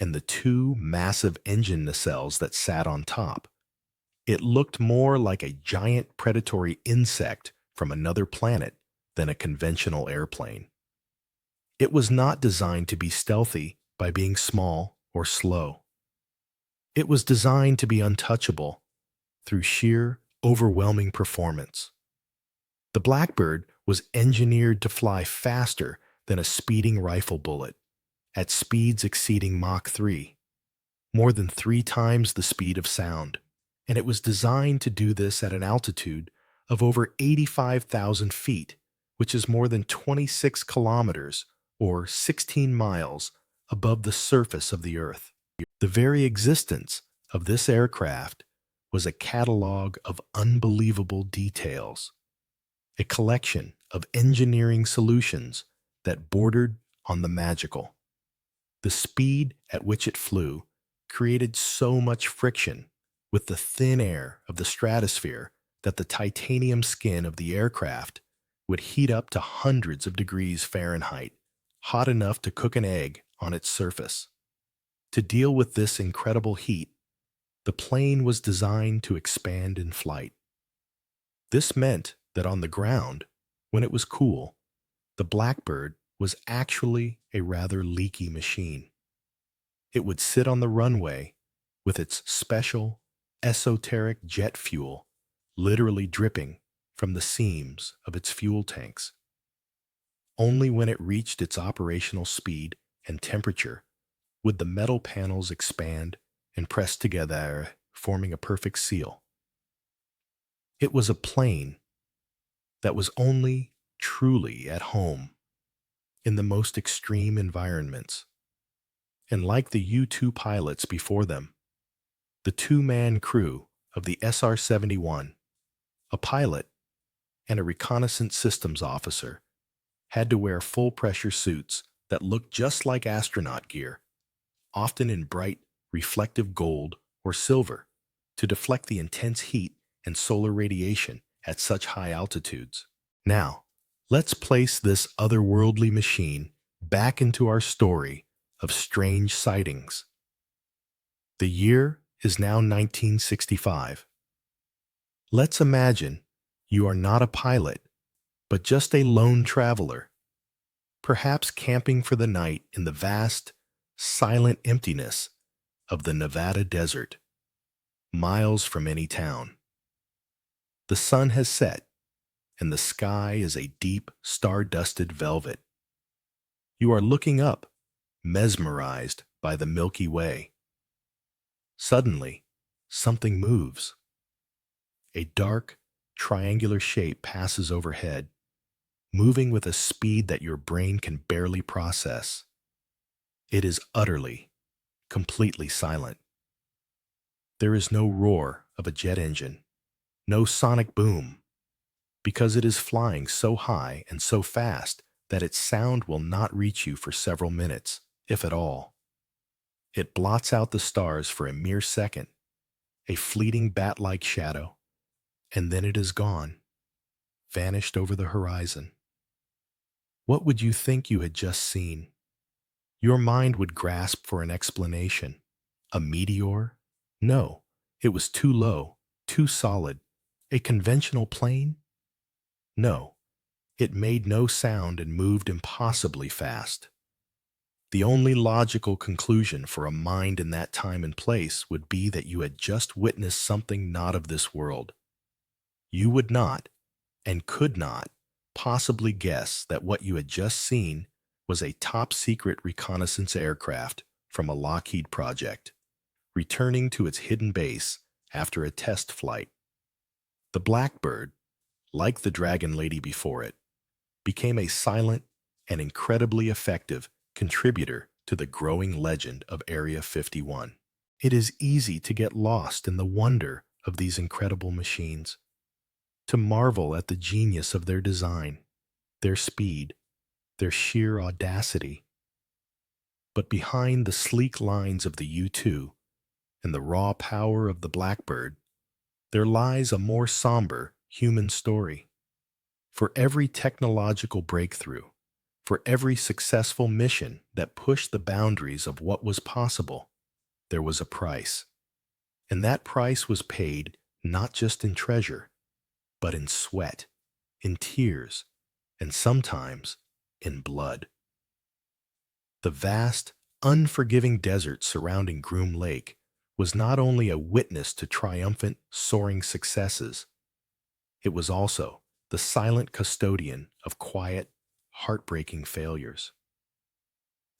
and the two massive engine nacelles that sat on top, it looked more like a giant predatory insect from another planet than a conventional airplane. It was not designed to be stealthy by being small or slow. It was designed to be untouchable through sheer, overwhelming performance. The Blackbird was engineered to fly faster than a speeding rifle bullet, at speeds exceeding Mach 3, more than 3 times the speed of sound, and it was designed to do this at an altitude of over 85,000 feet, which is more than 26 kilometers or 16 miles above the surface of the Earth. The very existence of this aircraft was a catalog of unbelievable details, a collection of engineering solutions that bordered on the magical. The speed at which it flew created so much friction with the thin air of the stratosphere that the titanium skin of the aircraft would heat up to hundreds of degrees Fahrenheit, hot enough to cook an egg on its surface. To deal with this incredible heat, the plane was designed to expand in flight. This meant that on the ground, when it was cool, the Blackbird was actually a rather leaky machine. It would sit on the runway with its special, esoteric jet fuel literally dripping from the seams of its fuel tanks. Only when it reached its operational speed and temperature would the metal panels expand and press together, forming a perfect seal. It was a plane that was only truly at home in the most extreme environments. And like the U-2 pilots before them, the two-man crew of the SR-71, a pilot and a reconnaissance systems officer, had to wear full-pressure suits that looked just like astronaut gear, often in bright, reflective gold or silver, to deflect the intense heat and solar radiation at such high altitudes. Now, let's place this otherworldly machine back into our story of strange sightings. The year is now 1965. Let's imagine you are not a pilot, but just a lone traveler, perhaps camping for the night in the vast, silent emptiness of the Nevada desert, miles from any town. The sun has set, and the sky is a deep, star-dusted velvet. You are looking up, mesmerized by the Milky Way. Suddenly, something moves. A dark, triangular shape passes overhead, moving with a speed that your brain can barely process. It is utterly, completely silent. There is no roar of a jet engine, no sonic boom, because it is flying so high and so fast that its sound will not reach you for several minutes, if at all. It blots out the stars for a mere second, a fleeting bat-like shadow, and then it is gone, vanished over the horizon. What would you think you had just seen? Your mind would grasp for an explanation. A meteor? No, it was too low, too solid. A conventional plane? No, it made no sound and moved impossibly fast. The only logical conclusion for a mind in that time and place would be that you had just witnessed something not of this world. You would not, and could not, possibly guess that what you had just seen was a top-secret reconnaissance aircraft from a Lockheed project, returning to its hidden base after a test flight. The Blackbird, like the Dragon Lady before it, became a silent and incredibly effective contributor to the growing legend of Area 51. It is easy to get lost in the wonder of these incredible machines, to marvel at the genius of their design, their speed, their sheer audacity. But behind the sleek lines of the U-2 and the raw power of the Blackbird, there lies a more somber human story. For every technological breakthrough, for every successful mission that pushed the boundaries of what was possible, there was a price. And that price was paid not just in treasure, but in sweat, in tears, and sometimes in blood. The vast, unforgiving desert surrounding Groom Lake was not only a witness to triumphant, soaring successes, it was also the silent custodian of quiet, heartbreaking failures.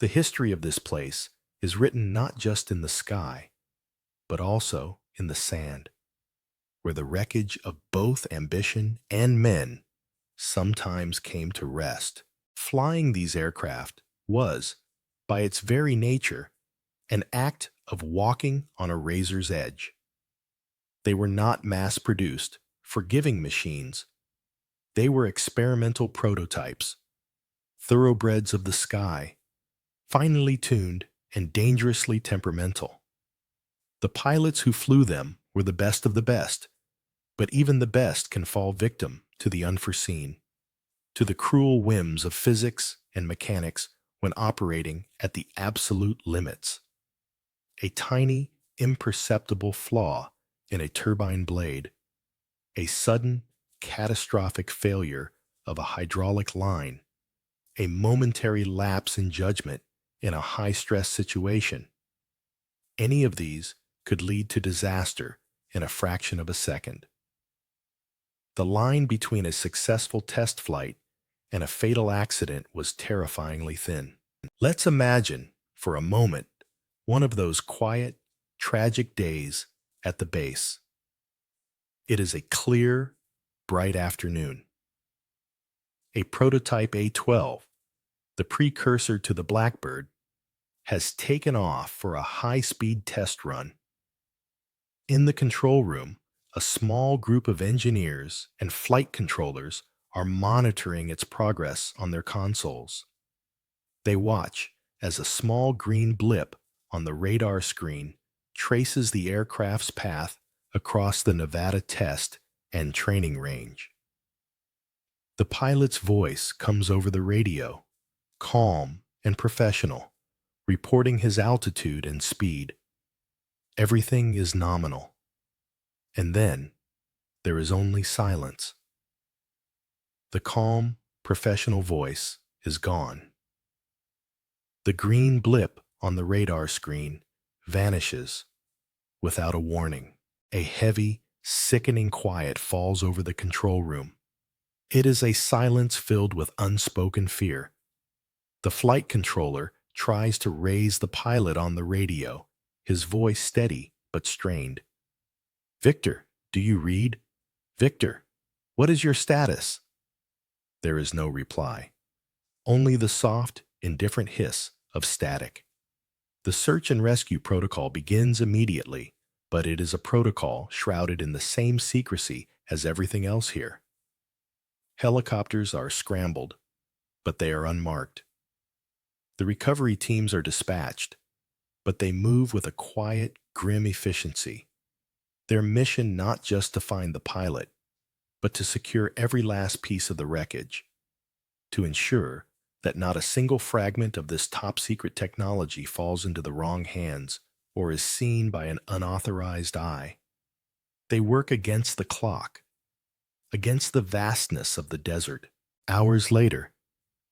The history of this place is written not just in the sky, but also in the sand, where the wreckage of both ambition and men sometimes came to rest. Flying these aircraft was, by its very nature, an act of walking on a razor's edge. They were not mass-produced, forgiving machines. They were experimental prototypes, thoroughbreds of the sky, finely tuned and dangerously temperamental. The pilots who flew them were the best of the best, but even the best can fall victim to the unforeseen, to the cruel whims of physics and mechanics when operating at the absolute limits. A tiny, imperceptible flaw in a turbine blade, a sudden, catastrophic failure of a hydraulic line, a momentary lapse in judgment in a high-stress situation. Any of these could lead to disaster in a fraction of a second. The line between a successful test flight and a fatal accident was terrifyingly thin. Let's imagine, for a moment, one of those quiet, tragic days at the base. It is a clear, bright afternoon. A prototype A-12, the precursor to the Blackbird, has taken off for a high-speed test run. In the control room, a small group of engineers and flight controllers are monitoring its progress on their consoles. They watch as a small green blip on the radar screen traces the aircraft's path across the Nevada test and training range. The pilot's voice comes over the radio, calm and professional, reporting his altitude and speed. Everything is nominal. And then there is only silence. The calm, professional voice is gone. The green blip on the radar screen vanishes without a warning. A heavy, sickening quiet falls over the control room. It is a silence filled with unspoken fear. The flight controller tries to raise the pilot on the radio, his voice steady but strained. "Victor, do you read? Victor, what is your status?" There is no reply, only the soft, indifferent hiss of static. The search and rescue protocol begins immediately, but it is a protocol shrouded in the same secrecy as everything else here. Helicopters are scrambled, but they are unmarked. The recovery teams are dispatched, but they move with a quiet, grim efficiency. Their mission not just to find the pilot, but to secure every last piece of the wreckage, to ensure that not a single fragment of this top-secret technology falls into the wrong hands or is seen by an unauthorized eye. They work against the clock, against the vastness of the desert. Hours later,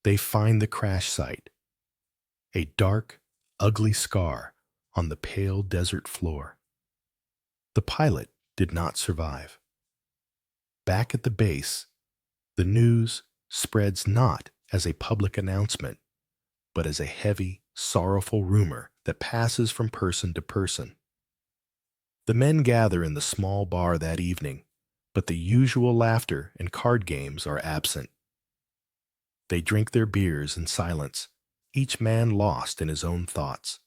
they find the crash site. a dark, ugly scar on the pale desert floor. The pilot did not survive. Back at the base, the news spreads not as a public announcement, but as a heavy, sorrowful rumor that passes from person to person. The men gather in the small bar that evening, but the usual laughter and card games are absent. They drink their beers in silence, each man lost in his own thoughts,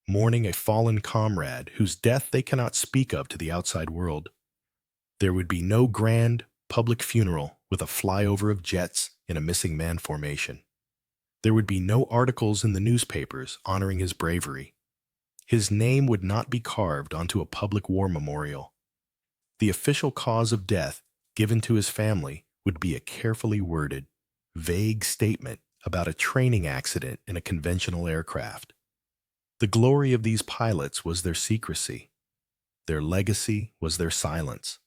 mourning a fallen comrade whose death they cannot speak of to the outside world. There would be no grand, public funeral with a flyover of jets in a missing man formation. There would be no articles in the newspapers honoring his bravery. His name would not be carved onto a public war memorial. The official cause of death given to his family would be a carefully worded, vague statement about a training accident in a conventional aircraft. The glory of these pilots was their secrecy. Their legacy was their silence.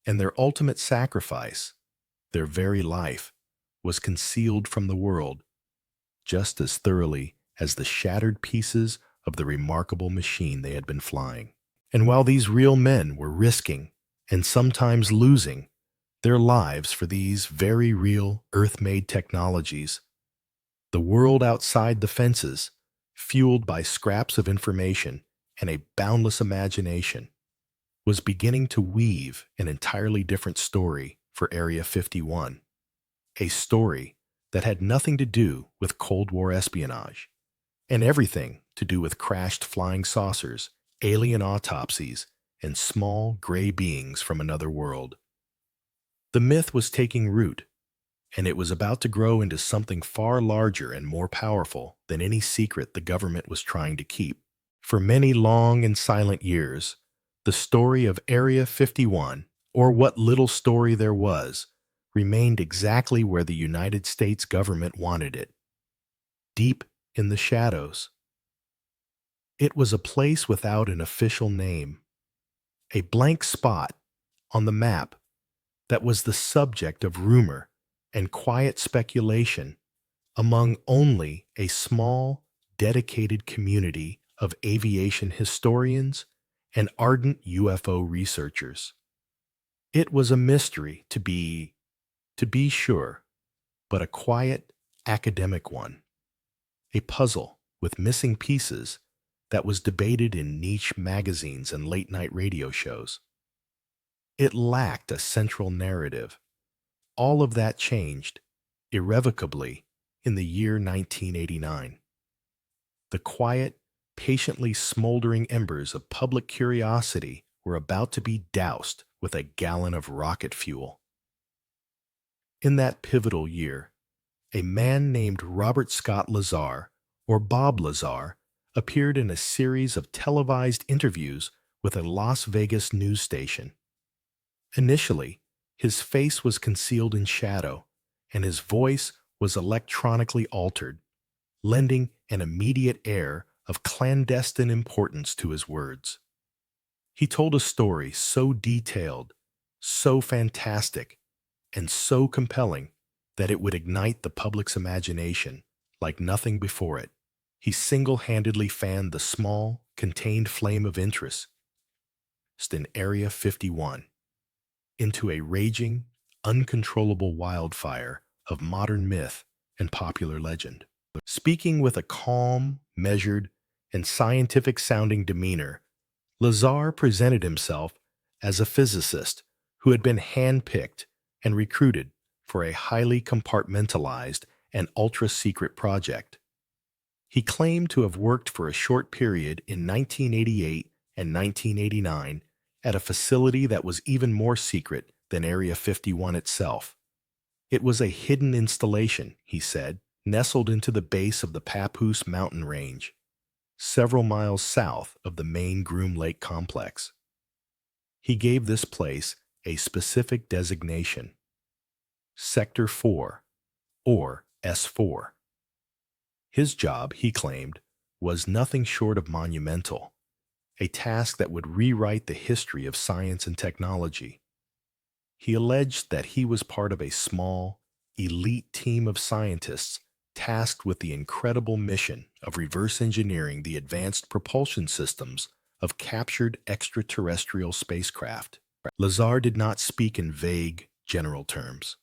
And their ultimate sacrifice, their very life, was concealed from the world just as thoroughly as the shattered pieces of the remarkable machine they had been flying. And while these real men were risking, and sometimes losing, their lives for these very real Earth-made technologies, the world outside the fences, fueled by scraps of information and a boundless imagination, was beginning to weave an entirely different story for Area 51, a story that had nothing to do with Cold War espionage, and everything to do with crashed flying saucers, alien autopsies, and small gray beings from another world. The myth was taking root, and it was about to grow into something far larger and more powerful than any secret the government was trying to keep. For many long and silent years, the story of Area 51, or what little story there was, remained exactly where the United States government wanted it, deep in the shadows. It was a place without an official name, a blank spot on the map that was the subject of rumor and quiet speculation among only a small, dedicated community of aviation historians and ardent UFO researchers. It was a mystery to be sure, but a quiet, academic one, a puzzle with missing pieces that was debated in niche magazines and late-night radio shows. It lacked a central narrative. All of that changed, irrevocably, in the year 1989. The quiet, patiently smoldering embers of public curiosity were about to be doused with a gallon of rocket fuel. In that pivotal year, a man named Robert Scott Lazar, or Bob Lazar, appeared in a series of televised interviews with a Las Vegas news station. Initially, his face was concealed in shadow, and his voice was electronically altered, lending an immediate air of clandestine importance to his words. He told a story so detailed, so fantastic, and so compelling that it would ignite the public's imagination like nothing before it. He single-handedly fanned the small, contained flame of interest in Area 51 into a raging, uncontrollable wildfire of modern myth and popular legend. Speaking with a calm, measured, and scientific-sounding demeanor, Lazar presented himself as a physicist who had been handpicked and recruited for a highly compartmentalized and ultra-secret project. He claimed to have worked for a short period in 1988 and 1989 at a facility that was even more secret than Area 51 itself. It was a hidden installation, he said, nestled into the base of the Papoose mountain range, several miles south of the main Groom Lake complex. He gave this place a specific designation, Sector 4, or S4. His job, he claimed, was nothing short of monumental, a task that would rewrite the history of science and technology. He alleged that he was part of a small, elite team of scientists tasked with the incredible mission of reverse engineering the advanced propulsion systems of captured extraterrestrial spacecraft. Lazar did not speak in vague, general terms.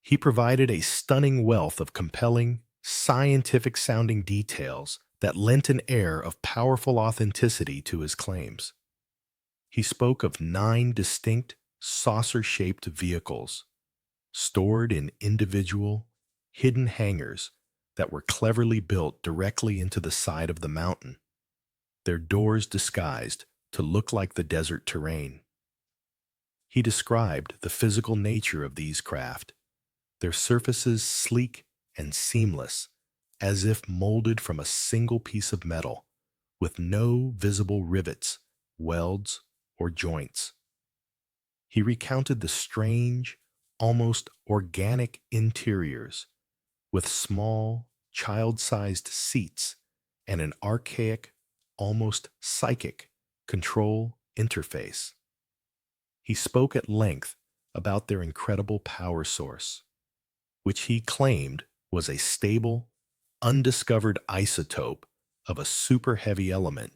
He provided a stunning wealth of compelling, scientific-sounding details that lent an air of powerful authenticity to his claims. He spoke of 9 distinct, saucer-shaped vehicles, stored in individual, hidden hangars that were cleverly built directly into the side of the mountain, their doors disguised to look like the desert terrain. He described the physical nature of these craft, their surfaces sleek and seamless, as if molded from a single piece of metal, with no visible rivets, welds, or joints. He recounted the strange, almost organic interiors, with small, child-sized seats and an archaic, almost psychic, control interface. He spoke at length about their incredible power source, which he claimed was a stable, undiscovered isotope of a super-heavy element,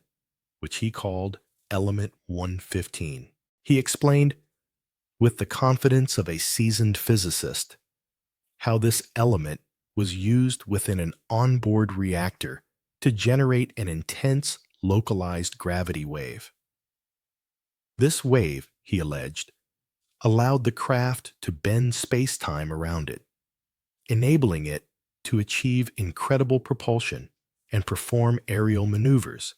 which he called Element 115. He explained, with the confidence of a seasoned physicist, how this element was used within an onboard reactor to generate an intense, localized gravity wave. This wave, he alleged, allowed the craft to bend space-time around it, enabling it to achieve incredible propulsion and perform aerial maneuvers,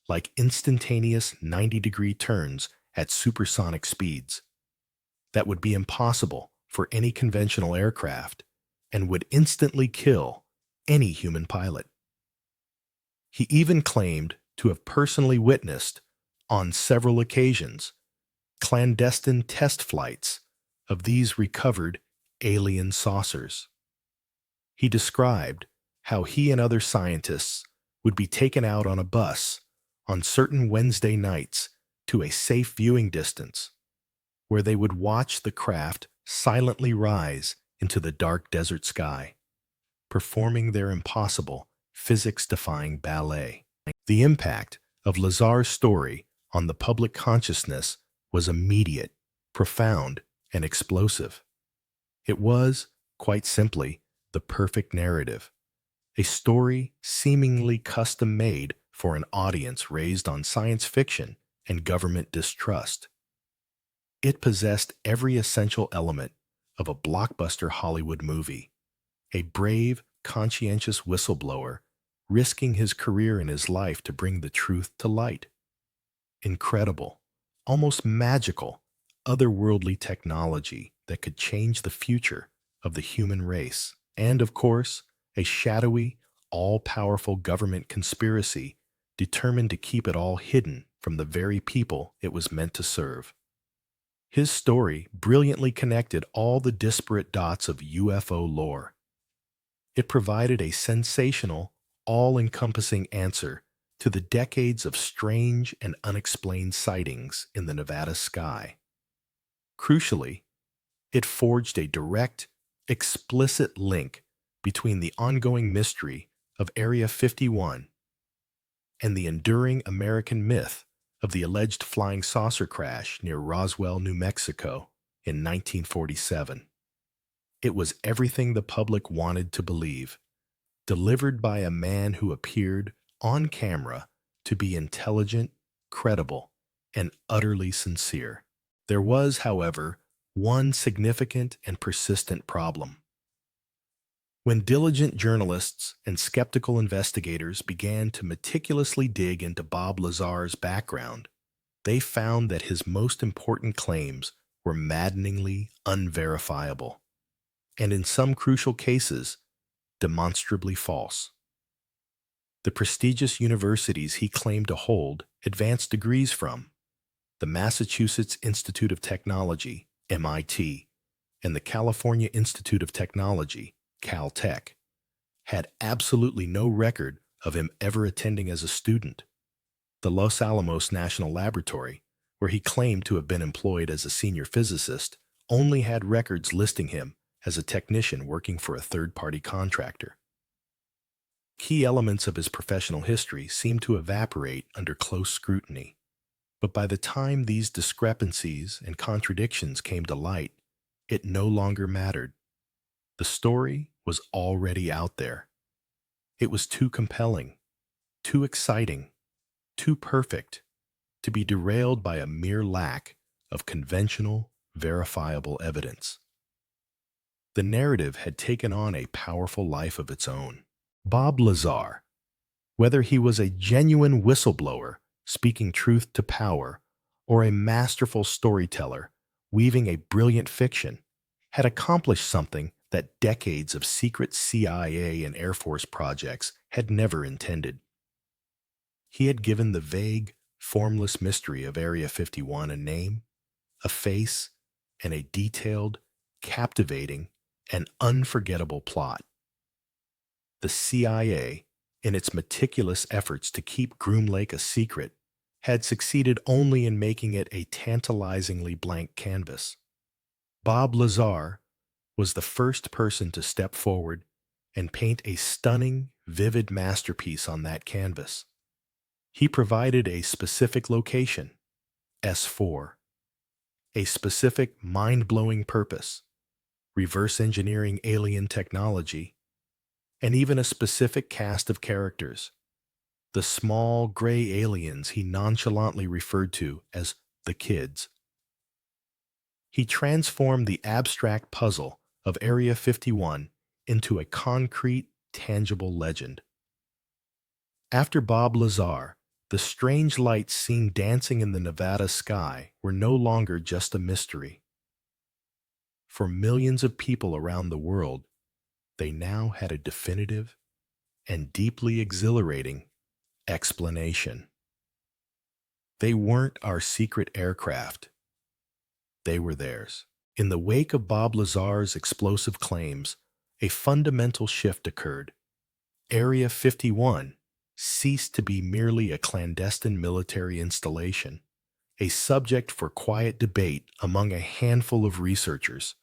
like instantaneous 90-degree turns at supersonic speeds, that would be impossible for any conventional aircraft and would instantly kill any human pilot. He even claimed to have personally witnessed, on several occasions, clandestine test flights of these recovered alien saucers. He described how he and other scientists would be taken out on a bus on certain Wednesday nights to a safe viewing distance, where they would watch the craft silently rise into the dark desert sky, performing their impossible, physics-defying ballet. The impact of Lazar's story on the public consciousness was immediate, profound, and explosive. It was, quite simply, the perfect narrative, a story seemingly custom-made for an audience raised on science fiction and government distrust. It possessed every essential element of a blockbuster Hollywood movie, a brave, conscientious whistleblower risking his career and his life to bring the truth to light. Incredible, almost magical, otherworldly technology that could change the future of the human race. And, of course, a shadowy, all-powerful government conspiracy determined to keep it all hidden from the very people it was meant to serve. His story brilliantly connected all the disparate dots of UFO lore. It provided a sensational, all-encompassing answer to the decades of strange and unexplained sightings in the Nevada sky. Crucially, it forged a direct, explicit link between the ongoing mystery of Area 51 and the enduring American myth of the alleged flying saucer crash near Roswell, New Mexico in 1947. It was everything the public wanted to believe, delivered by a man who appeared on camera to be intelligent, credible, and utterly sincere. There was, however, one significant and persistent problem. When diligent journalists and skeptical investigators began to meticulously dig into Bob Lazar's background, they found that his most important claims were maddeningly unverifiable, and in some crucial cases, demonstrably false. The prestigious universities he claimed to hold advanced degrees from, the Massachusetts Institute of Technology, MIT, and the California Institute of Technology, Caltech, had absolutely no record of him ever attending as a student. The Los Alamos National Laboratory, where he claimed to have been employed as a senior physicist, only had records listing him as a technician working for a third-party contractor. Key elements of his professional history seemed to evaporate under close scrutiny. But by the time these discrepancies and contradictions came to light, it no longer mattered. The story was already out there. It was too compelling, too exciting, too perfect to be derailed by a mere lack of conventional, verifiable evidence. The narrative had taken on a powerful life of its own. Bob Lazar, whether he was a genuine whistleblower speaking truth to power or a masterful storyteller weaving a brilliant fiction, had accomplished something that decades of secret CIA and Air Force projects had never intended. He had given the vague, formless mystery of Area 51 a name, a face, and a detailed, captivating, and unforgettable plot. The CIA, in its meticulous efforts to keep Groom Lake a secret, had succeeded only in making it a tantalizingly blank canvas. Bob Lazar was the first person to step forward and paint a stunning, vivid masterpiece on that canvas. He provided a specific location, S4, a specific mind-blowing purpose, reverse engineering alien technology, and even a specific cast of characters, the small gray aliens he nonchalantly referred to as the kids. He transformed the abstract puzzle of Area 51 into a concrete, tangible legend. After Bob Lazar, the strange lights seen dancing in the Nevada sky were no longer just a mystery. For millions of people around the world, they now had a definitive and deeply exhilarating explanation. They weren't our secret aircraft. They were theirs. In the wake of Bob Lazar's explosive claims, a fundamental shift occurred. Area 51 ceased to be merely a clandestine military installation, a subject for quiet debate among a handful of researchers.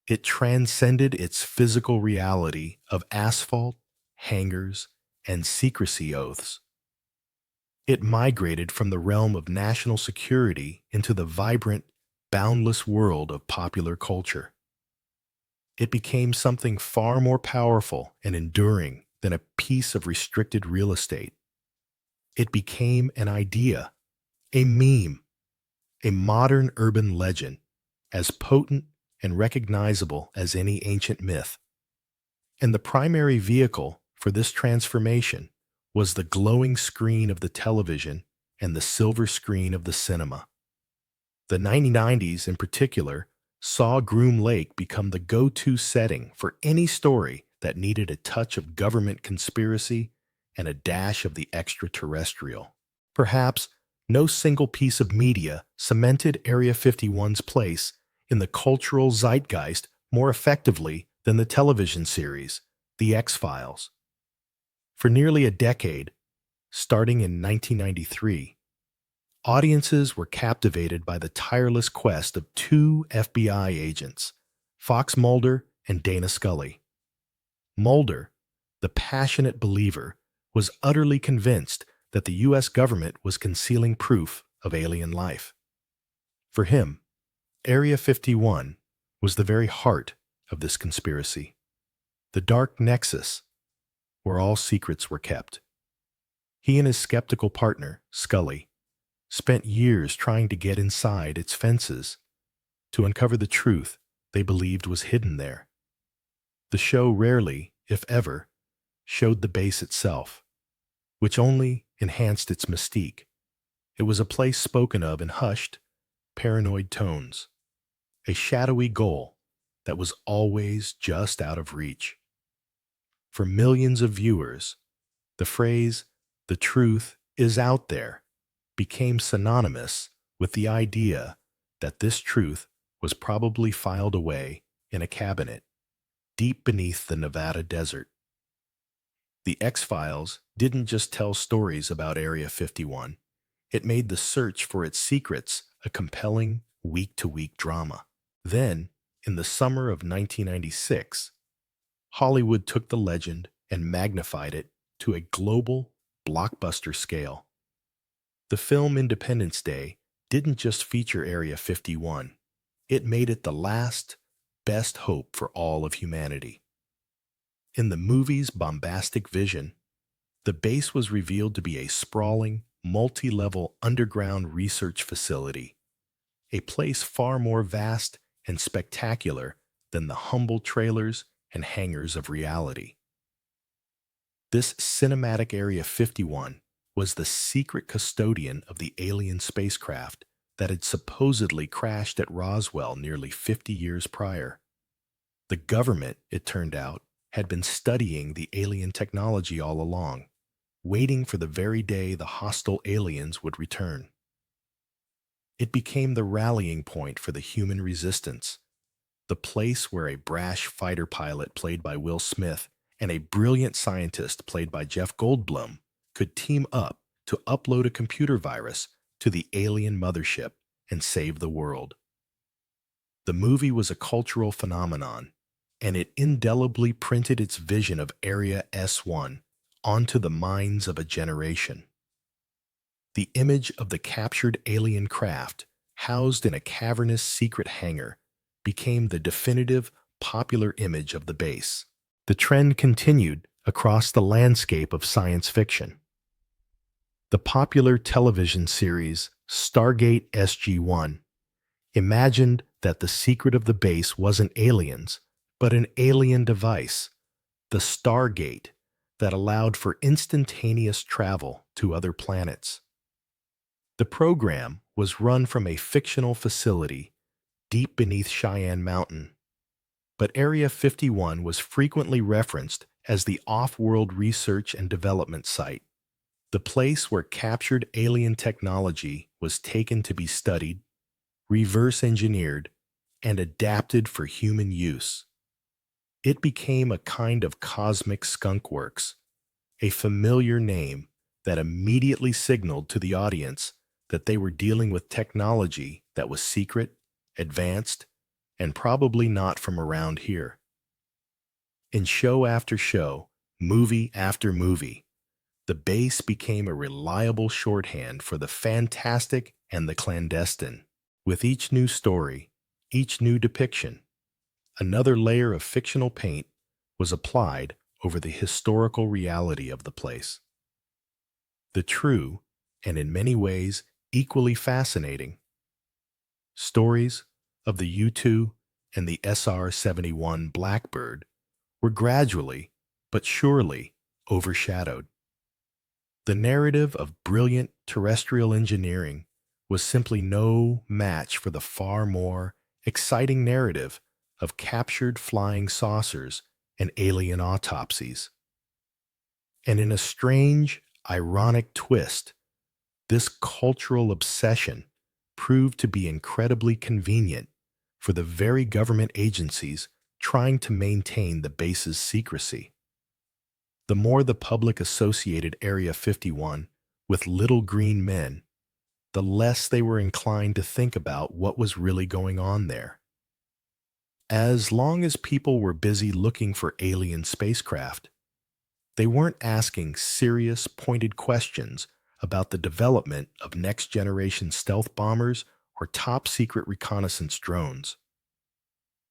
It transcended its physical reality of asphalt, hangars, and secrecy oaths. It migrated from the realm of national security into the vibrant, boundless world of popular culture. It became something far more powerful and enduring than a piece of restricted real estate. It became an idea, a meme, a modern urban legend, as potent and recognizable as any ancient myth. And the primary vehicle for this transformation was the glowing screen of the television and the silver screen of the cinema. The 1990s, in particular, saw Groom Lake become the go-to setting for any story that needed a touch of government conspiracy and a dash of the extraterrestrial. Perhaps no single piece of media cemented Area 51's place in the cultural zeitgeist more effectively than the television series, The X-Files. For nearly a decade, starting in 1993, audiences were captivated by the tireless quest of two FBI agents, Fox Mulder and Dana Scully. Mulder, the passionate believer, was utterly convinced that the U.S. government was concealing proof of alien life. For him, Area 51 was the very heart of this conspiracy, the dark nexus where all secrets were kept. He and his skeptical partner, Scully, spent years trying to get inside its fences to uncover the truth they believed was hidden there. The show rarely, if ever, showed the base itself, which only enhanced its mystique. It was a place spoken of in hushed, paranoid tones, a shadowy goal that was always just out of reach. For millions of viewers, the phrase, "the truth is out there," became synonymous with the idea that this truth was probably filed away in a cabinet deep beneath the Nevada desert. The X-Files didn't just tell stories about Area 51. It made the search for its secrets a compelling week-to-week drama. Then, in the summer of 1996, Hollywood took the legend and magnified it to a global blockbuster scale. The film Independence Day didn't just feature Area 51, it made it the last, best hope for all of humanity. In the movie's bombastic vision, the base was revealed to be a sprawling, multi-level underground research facility, a place far more vast and spectacular than the humble trailers and hangars of reality. This cinematic Area 51 was the secret custodian of the alien spacecraft that had supposedly crashed at Roswell nearly 50 years prior. The government, it turned out, had been studying the alien technology all along, waiting for the very day the hostile aliens would return. It became the rallying point for the human resistance, the place where a brash fighter pilot played by Will Smith and a brilliant scientist played by Jeff Goldblum could team up to upload a computer virus to the alien mothership and save the world. The movie was a cultural phenomenon, and it indelibly printed its vision of Area S1 onto the minds of a generation. The image of the captured alien craft, housed in a cavernous secret hangar, became the definitive popular image of the base. The trend continued across the landscape of science fiction. The popular television series Stargate SG-1 imagined that the secret of the base wasn't aliens, but an alien device, the Stargate, that allowed for instantaneous travel to other planets. The program was run from a fictional facility deep beneath Cheyenne Mountain, but Area 51 was frequently referenced as the off-world research and development site, the place where captured alien technology was taken to be studied, reverse-engineered, and adapted for human use. It became a kind of cosmic skunkworks, a familiar name that immediately signaled to the audience that they were dealing with technology that was secret, advanced, and probably not from around here. In show after show, movie after movie, the base became a reliable shorthand for the fantastic and the clandestine. With each new story, each new depiction, another layer of fictional paint was applied over the historical reality of the place. The true, and in many ways equally fascinating, stories of the U-2 and the SR-71 Blackbird were gradually, but surely, overshadowed. The narrative of brilliant terrestrial engineering was simply no match for the far more exciting narrative of captured flying saucers and alien autopsies. And in a strange, ironic twist, this cultural obsession proved to be incredibly convenient for the very government agencies trying to maintain the base's secrecy. The more the public associated Area 51 with little green men, the less they were inclined to think about what was really going on there. As long as people were busy looking for alien spacecraft, they weren't asking serious, pointed questions about the development of next-generation stealth bombers or top-secret reconnaissance drones.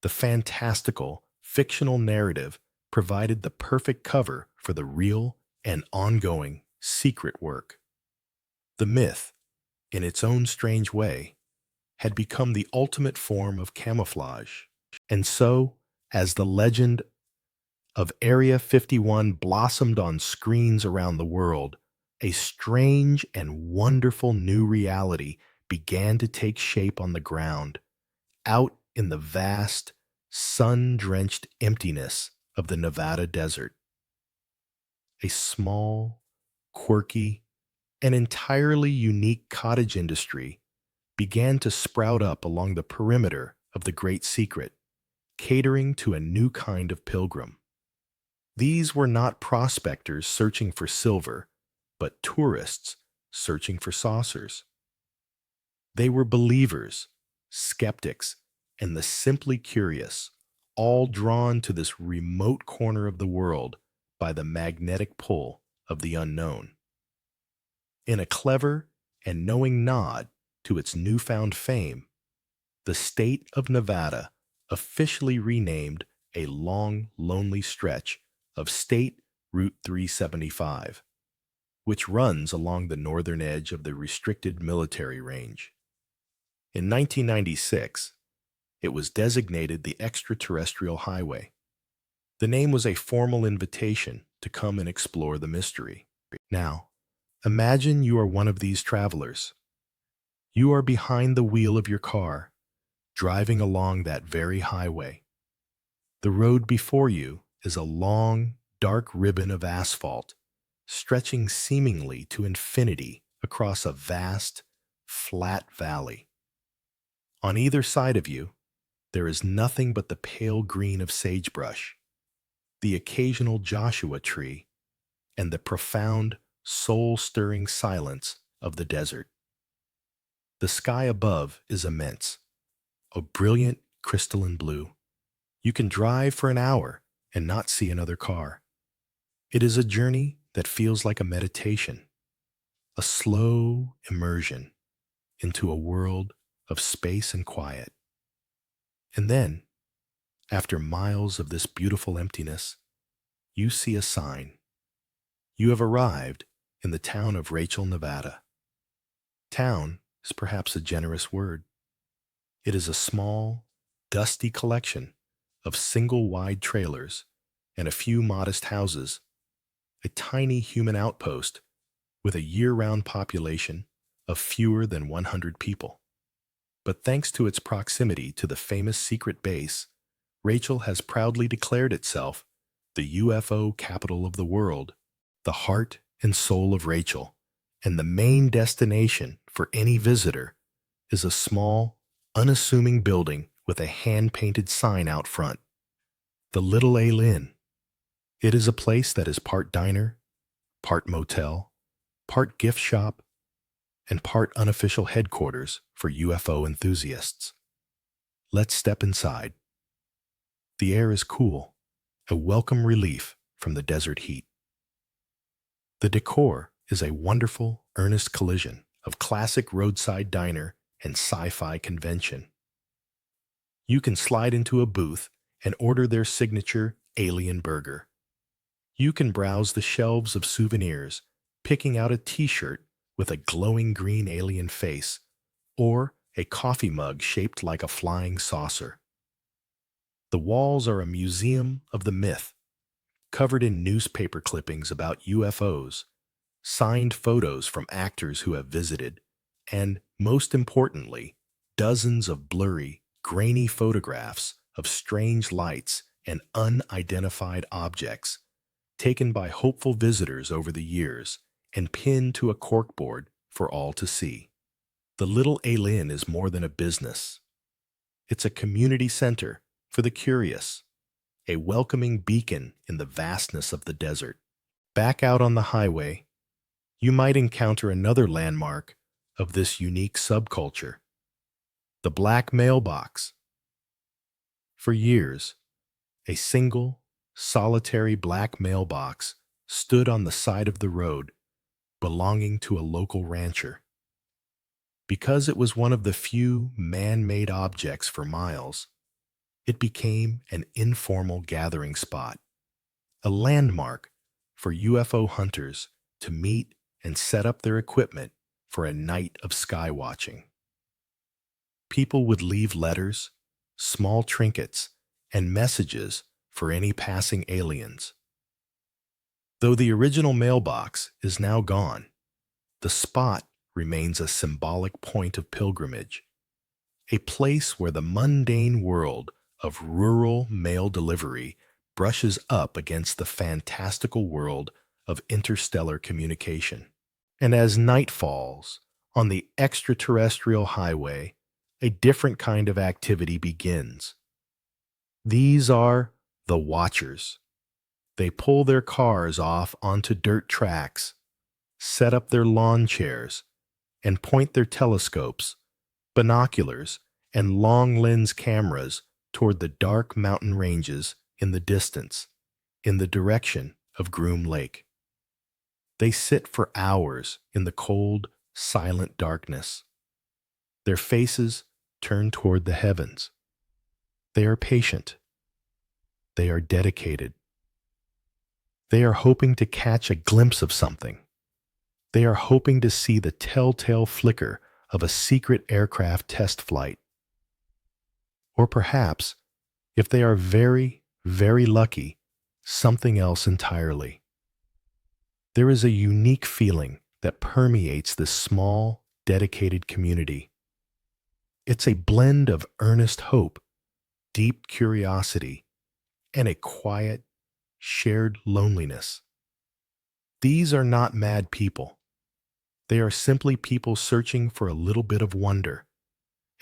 The fantastical, fictional narrative provided the perfect cover for the real and ongoing secret work. The myth, in its own strange way, had become the ultimate form of camouflage. And so, as the legend of Area 51 blossomed on screens around the world, a strange and wonderful new reality began to take shape on the ground, out in the vast, sun-drenched emptiness of the Nevada desert. A small, quirky, and entirely unique cottage industry began to sprout up along the perimeter of the Great Secret, catering to a new kind of pilgrim. These were not prospectors searching for silver, but tourists searching for saucers. They were believers, skeptics, and the simply curious, all drawn to this remote corner of the world by the magnetic pull of the unknown. In a clever and knowing nod to its newfound fame, the state of Nevada officially renamed a long, lonely stretch of State Route 375, which runs along the northern edge of the restricted military range. In 1996, it was designated the Extraterrestrial Highway. The name was a formal invitation to come and explore the mystery. Now, imagine you are one of these travelers. You are behind the wheel of your car, driving along that very highway. The road before you is a long, dark ribbon of asphalt, stretching seemingly to infinity across a vast, flat valley. On either side of you, there is nothing but the pale green of sagebrush, the occasional Joshua tree, and the profound, soul-stirring silence of the desert. The sky above is immense, a brilliant crystalline blue. You can drive for an hour and not see another car. It is a journey that feels like a meditation, a slow immersion into a world of space and quiet. And then, after miles of this beautiful emptiness, you see a sign. You have arrived in the town of Rachel, Nevada. Town is perhaps a generous word. It is a small, dusty collection of single-wide trailers and a few modest houses, a tiny human outpost with a year-round population of fewer than 100 people. But thanks to its proximity to the famous secret base, Rachel has proudly declared itself the UFO capital of the world, the heart and soul of Rachel, and the main destination for any visitor is a small, unassuming building with a hand-painted sign out front. The Little Ale Inn. It is a place that is part diner, part motel, part gift shop, and part unofficial headquarters for UFO enthusiasts. Let's step inside. The air is cool, a welcome relief from the desert heat. The decor is a wonderful, earnest collision of classic roadside diner and sci-fi convention. You can slide into a booth and order their signature alien burger. You can browse the shelves of souvenirs, picking out a t-shirt with a glowing green alien face, or a coffee mug shaped like a flying saucer. The walls are a museum of the myth, covered in newspaper clippings about UFOs, signed photos from actors who have visited, and, most importantly, dozens of blurry, grainy photographs of strange lights and unidentified objects taken by hopeful visitors over the years and pinned to a corkboard for all to see. The Little Ale Inn is more than a business. It's a community center for the curious, a welcoming beacon in the vastness of the desert. Back out on the highway, you might encounter another landmark of this unique subculture, the black mailbox. For years, a single, solitary black mailbox stood on the side of the road, belonging to a local rancher. Because it was one of the few man-made objects for miles, it became an informal gathering spot, a landmark for UFO hunters to meet and set up their equipment for a night of sky watching. People would leave letters, small trinkets, and messages for any passing aliens. Though the original mailbox is now gone, the spot remains a symbolic point of pilgrimage, a place where the mundane world of rural mail delivery brushes up against the fantastical world of interstellar communication. And as night falls on the extraterrestrial highway, a different kind of activity begins. These are the Watchers. They pull their cars off onto dirt tracks, set up their lawn chairs, and point their telescopes, binoculars, and long lens cameras toward the dark mountain ranges in the distance, in the direction of Groom Lake. They sit for hours in the cold, silent darkness, their faces turned toward the heavens. They are patient. They are dedicated. They are hoping to catch a glimpse of something. They are hoping to see the telltale flicker of a secret aircraft test flight. Or perhaps, if they are very, very lucky, something else entirely. There is a unique feeling that permeates this small, dedicated community. It's a blend of earnest hope, deep curiosity, and a quiet, shared loneliness. These are not mad people. They are simply people searching for a little bit of wonder,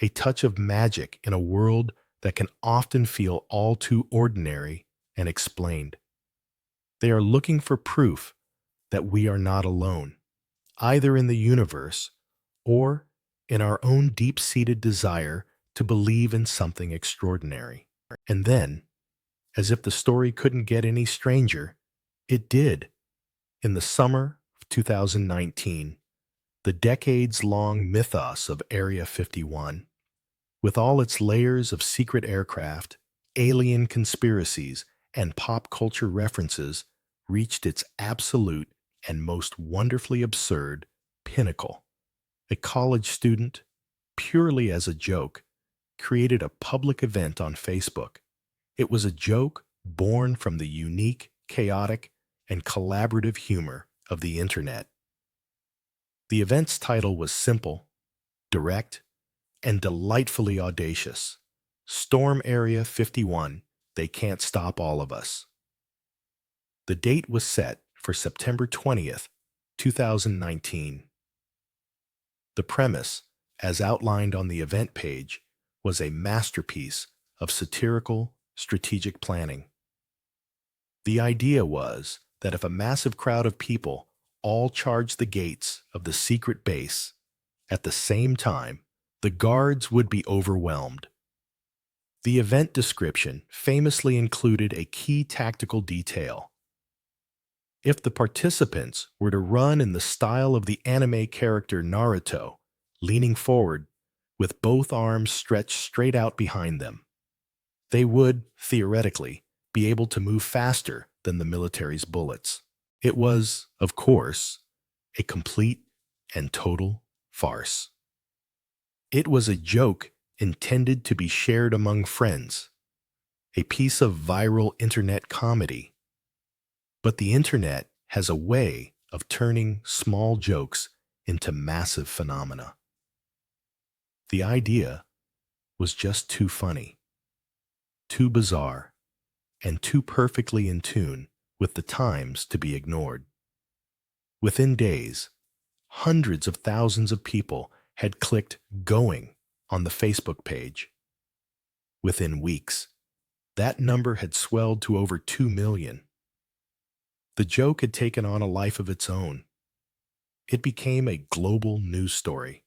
a touch of magic in a world that can often feel all too ordinary and explained. They are looking for proof that we are not alone, either in the universe or in our own deep-seated desire to believe in something extraordinary. And then, as if the story couldn't get any stranger, it did. In the summer of 2019, the decades-long mythos of Area 51, with all its layers of secret aircraft, alien conspiracies, and pop culture references, reached its absolute and most wonderfully absurd pinnacle. A college student, purely as a joke, created a public event on Facebook. It was a joke born from the unique, chaotic, and collaborative humor of the internet. The event's title was simple, direct, and delightfully audacious. Storm Area 51, They Can't Stop All of Us. The date was set for September 20th, 2019. The premise, as outlined on the event page, was a masterpiece of satirical, strategic planning. The idea was that if a massive crowd of people all charged the gates of the secret base at the same time, the guards would be overwhelmed. The event description famously included a key tactical detail. If the participants were to run in the style of the anime character Naruto, leaning forward with both arms stretched straight out behind them, they would, theoretically, be able to move faster than the military's bullets. It was, of course, a complete and total farce. It was a joke intended to be shared among friends, a piece of viral internet comedy. But the internet has a way of turning small jokes into massive phenomena. The idea was just too funny, too bizarre, and too perfectly in tune with the times to be ignored. Within days, hundreds of thousands of people had clicked "Going" on the Facebook page. Within weeks, that number had swelled to over 2 million. The joke had taken on a life of its own. It became a global news story.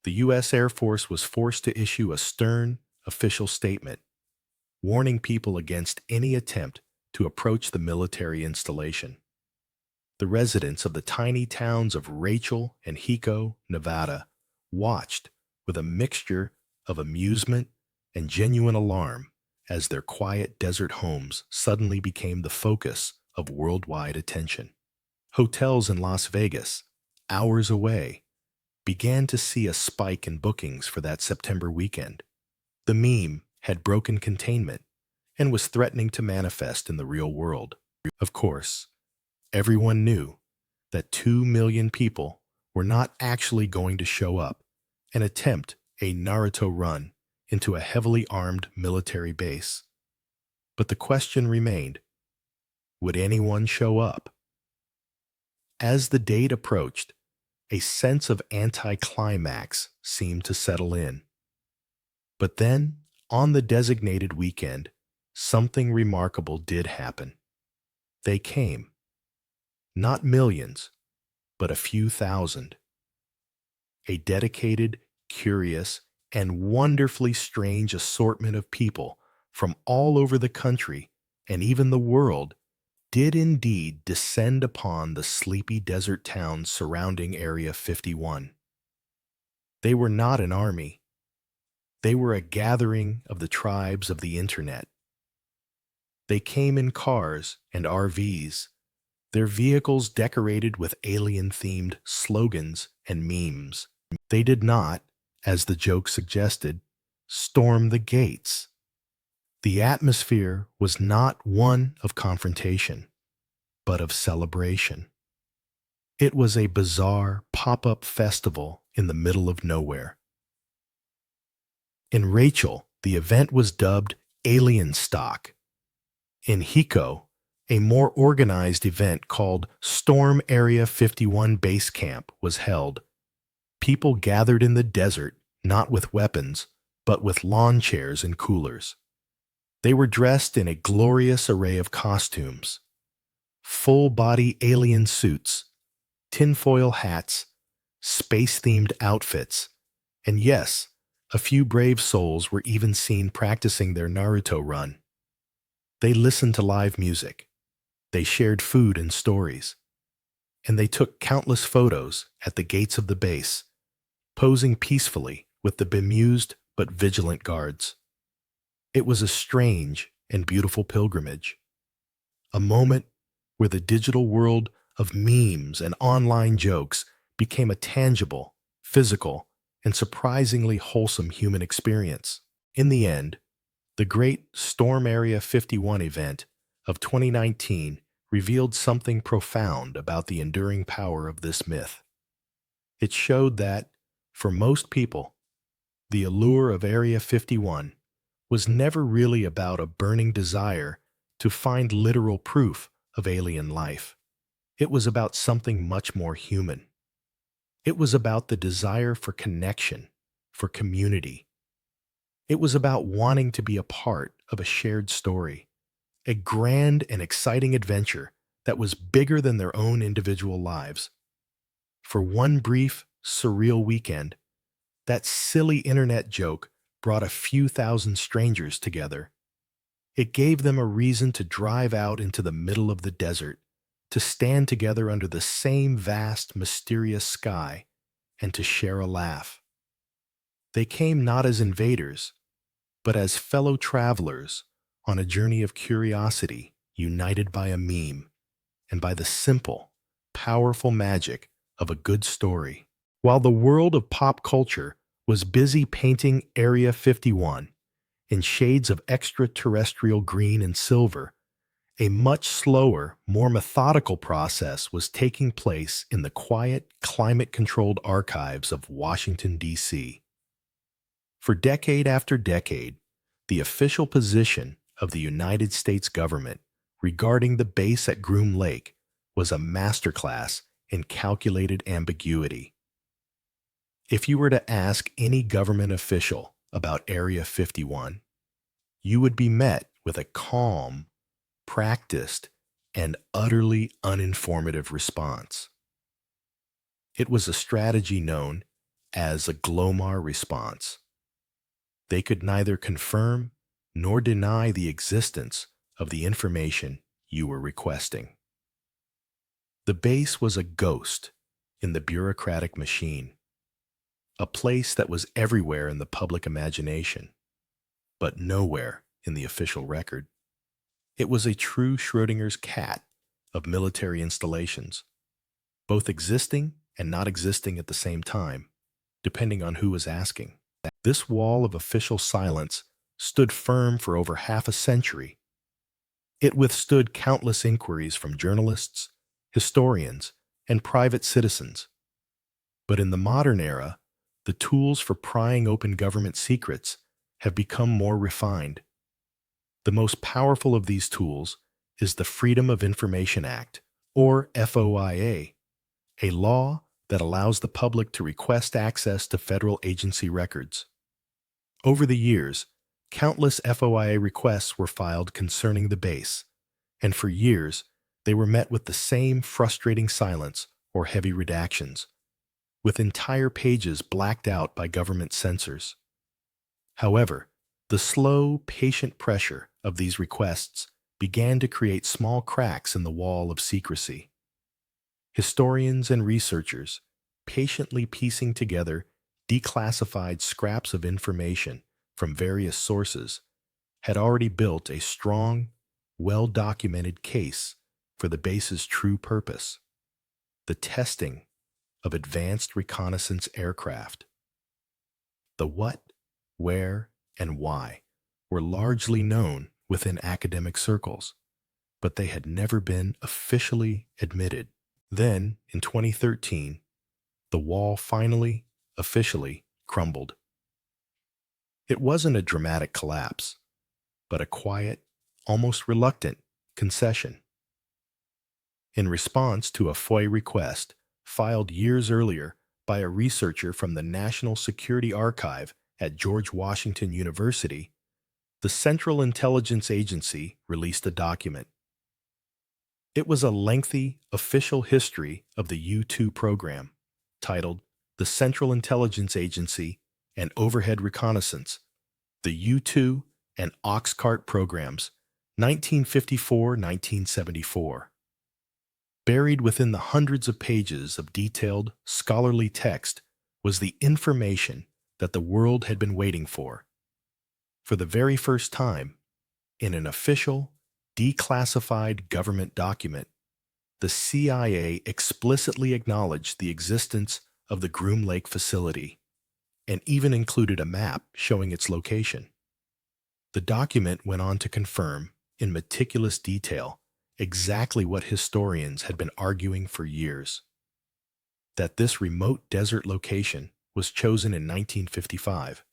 The U.S. Air Force was forced to issue a stern, official statement, warning people against any attempt to approach the military installation. The residents of the tiny towns of Rachel and Hiko, Nevada, watched with a mixture of amusement and genuine alarm as their quiet desert homes suddenly became the focus of worldwide attention. Hotels in Las Vegas, hours away, began to see a spike in bookings for that September weekend. The meme had broken containment and was threatening to manifest in the real world. Of course, everyone knew that 2 million people were not actually going to show up and attempt a Naruto run into a heavily armed military base. But the question remained, would anyone show up? As the date approached, a sense of anticlimax seemed to settle in. But then, on the designated weekend, something remarkable did happen. They came. Not millions, but a few thousand. A dedicated, curious, and wonderfully strange assortment of people from all over the country and even the world did indeed descend upon the sleepy desert towns surrounding Area 51. They were not an army. They were a gathering of the tribes of the internet. They came in cars and RVs, their vehicles decorated with alien-themed slogans and memes. They did not, as the joke suggested, storm the gates. The atmosphere was not one of confrontation, but of celebration. It was a bizarre pop-up festival in the middle of nowhere. In Rachel, the event was dubbed Alien Stock. In Hiko, a more organized event called Storm Area 51 Base Camp was held. People gathered in the desert, not with weapons, but with lawn chairs and coolers. They were dressed in a glorious array of costumes: full-body alien suits, tinfoil hats, space-themed outfits, and yes, a few brave souls were even seen practicing their Naruto run. They listened to live music, they shared food and stories, and they took countless photos at the gates of the base, posing peacefully with the bemused but vigilant guards. It was a strange and beautiful pilgrimage, a moment where the digital world of memes and online jokes became a tangible, physical, and surprisingly wholesome human experience. In the end, the Great Storm Area 51 event of 2019 revealed something profound about the enduring power of this myth. It showed that, for most people, the allure of Area 51 was never really about a burning desire to find literal proof of alien life. It was about something much more human. It was about the desire for connection, for community. It was about wanting to be a part of a shared story, a grand and exciting adventure that was bigger than their own individual lives. For one brief, surreal weekend, that silly internet joke brought a few thousand strangers together. It gave them a reason to drive out into the middle of the desert, to stand together under the same vast, mysterious sky, and to share a laugh. They came not as invaders, but as fellow travelers on a journey of curiosity, united by a meme and by the simple, powerful magic of a good story. While the world of pop culture was busy painting Area 51 in shades of extraterrestrial green and silver, a much slower, more methodical process was taking place in the quiet, climate-controlled archives of Washington, D.C. For decade after decade, the official position of the United States government regarding the base at Groom Lake was a masterclass in calculated ambiguity. If you were to ask any government official about Area 51, you would be met with a calm, practiced, and utterly uninformative response. It was a strategy known as a Glomar response. They could neither confirm nor deny the existence of the information you were requesting. The base was a ghost in the bureaucratic machine, a place that was everywhere in the public imagination, but nowhere in the official record. It was a true Schrodinger's cat of military installations, both existing and not existing at the same time, depending on who was asking. This wall of official silence stood firm for over half a century. It withstood countless inquiries from journalists, historians, and private citizens. But in the modern era, the tools for prying open government secrets have become more refined. The most powerful of these tools is the Freedom of Information Act, or FOIA, a law that allows the public to request access to federal agency records. Over the years, countless FOIA requests were filed concerning the base, and for years, they were met with the same frustrating silence or heavy redactions, with entire pages blacked out by government censors. However, the slow, patient pressure of these requests began to create small cracks in the wall of secrecy. Historians and researchers, patiently piecing together declassified scraps of information from various sources, had already built a strong, well-documented case for the base's true purpose: the testing of advanced reconnaissance aircraft. The what, where, and why were largely known within academic circles, but they had never been officially admitted. Then, in 2013, the wall finally, officially crumbled. It wasn't a dramatic collapse, but a quiet, almost reluctant concession. In response to a FOIA request filed years earlier by a researcher from the National Security Archive at George Washington University, the Central Intelligence Agency released a document. It was a lengthy official history of the U-2 program, titled The Central Intelligence Agency and Overhead Reconnaissance, the U-2 and Oxcart Programs, 1954-1974. Buried within the hundreds of pages of detailed, scholarly text was the information that the world had been waiting for. For the very first time, in an official, declassified government document, the CIA explicitly acknowledged the existence of the Groom Lake facility and even included a map showing its location. The document went on to confirm, in meticulous detail, exactly what historians had been arguing for years: that this remote desert location was chosen in 1955,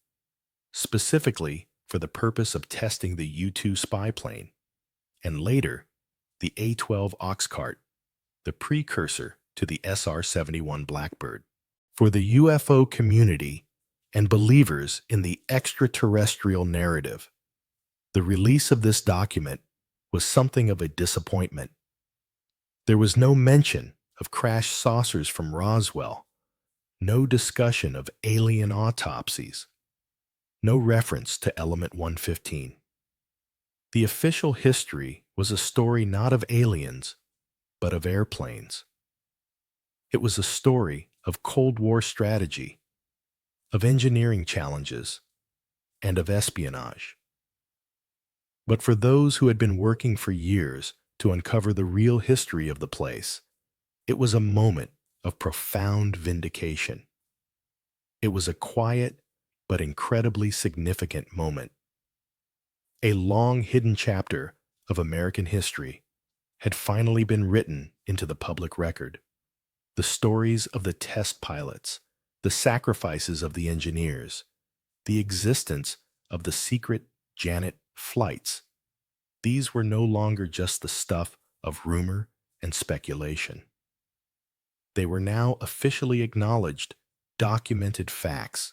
specifically for the purpose of testing the U-2 spy plane, and later, the A-12 Oxcart, the precursor to the SR-71 Blackbird. For the UFO community and believers in the extraterrestrial narrative, the release of this document was something of a disappointment. There was no mention of crashed saucers from Roswell, no discussion of alien autopsies, no reference to Element 115. The official history was a story not of aliens, but of airplanes. It was a story of Cold War strategy, of engineering challenges, and of espionage. But for those who had been working for years to uncover the real history of the place, it was a moment of profound vindication. It was a quiet but incredibly significant moment. A long hidden chapter of American history had finally been written into the public record. The stories of the test pilots, the sacrifices of the engineers, the existence of the secret Janet flights. These were no longer just the stuff of rumor and speculation. They were now officially acknowledged, documented facts.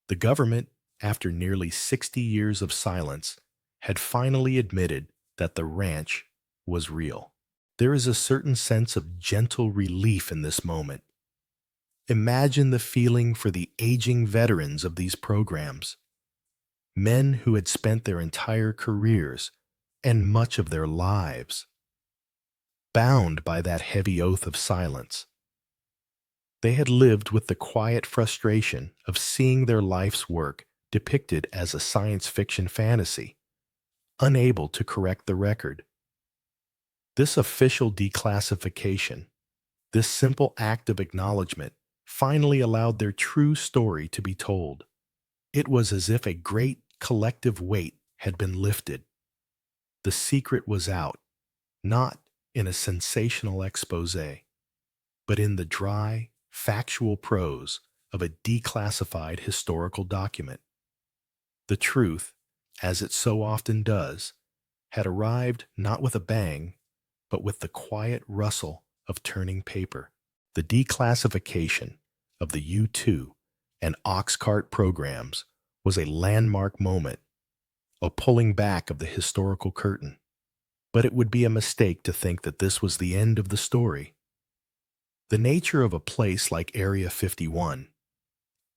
The government, after nearly 60 years of silence, had finally admitted that the ranch was real. There is a certain sense of gentle relief in this moment. Imagine the feeling for the aging veterans of these programs, men who had spent their entire careers and much of their lives bound by that heavy oath of silence. They had lived with the quiet frustration of seeing their life's work depicted as a science fiction fantasy, unable to correct the record. This official declassification, this simple act of acknowledgement, finally allowed their true story to be told. It was as if a great collective weight had been lifted. The secret was out, not in a sensational expose, but in the dry, factual prose of a declassified historical document. The truth, as it so often does, had arrived not with a bang, but with the quiet rustle of turning paper. The declassification of the U-2 and Oxcart programs was a landmark moment, a pulling back of the historical curtain. But it would be a mistake to think that this was the end of the story. The nature of a place like Area 51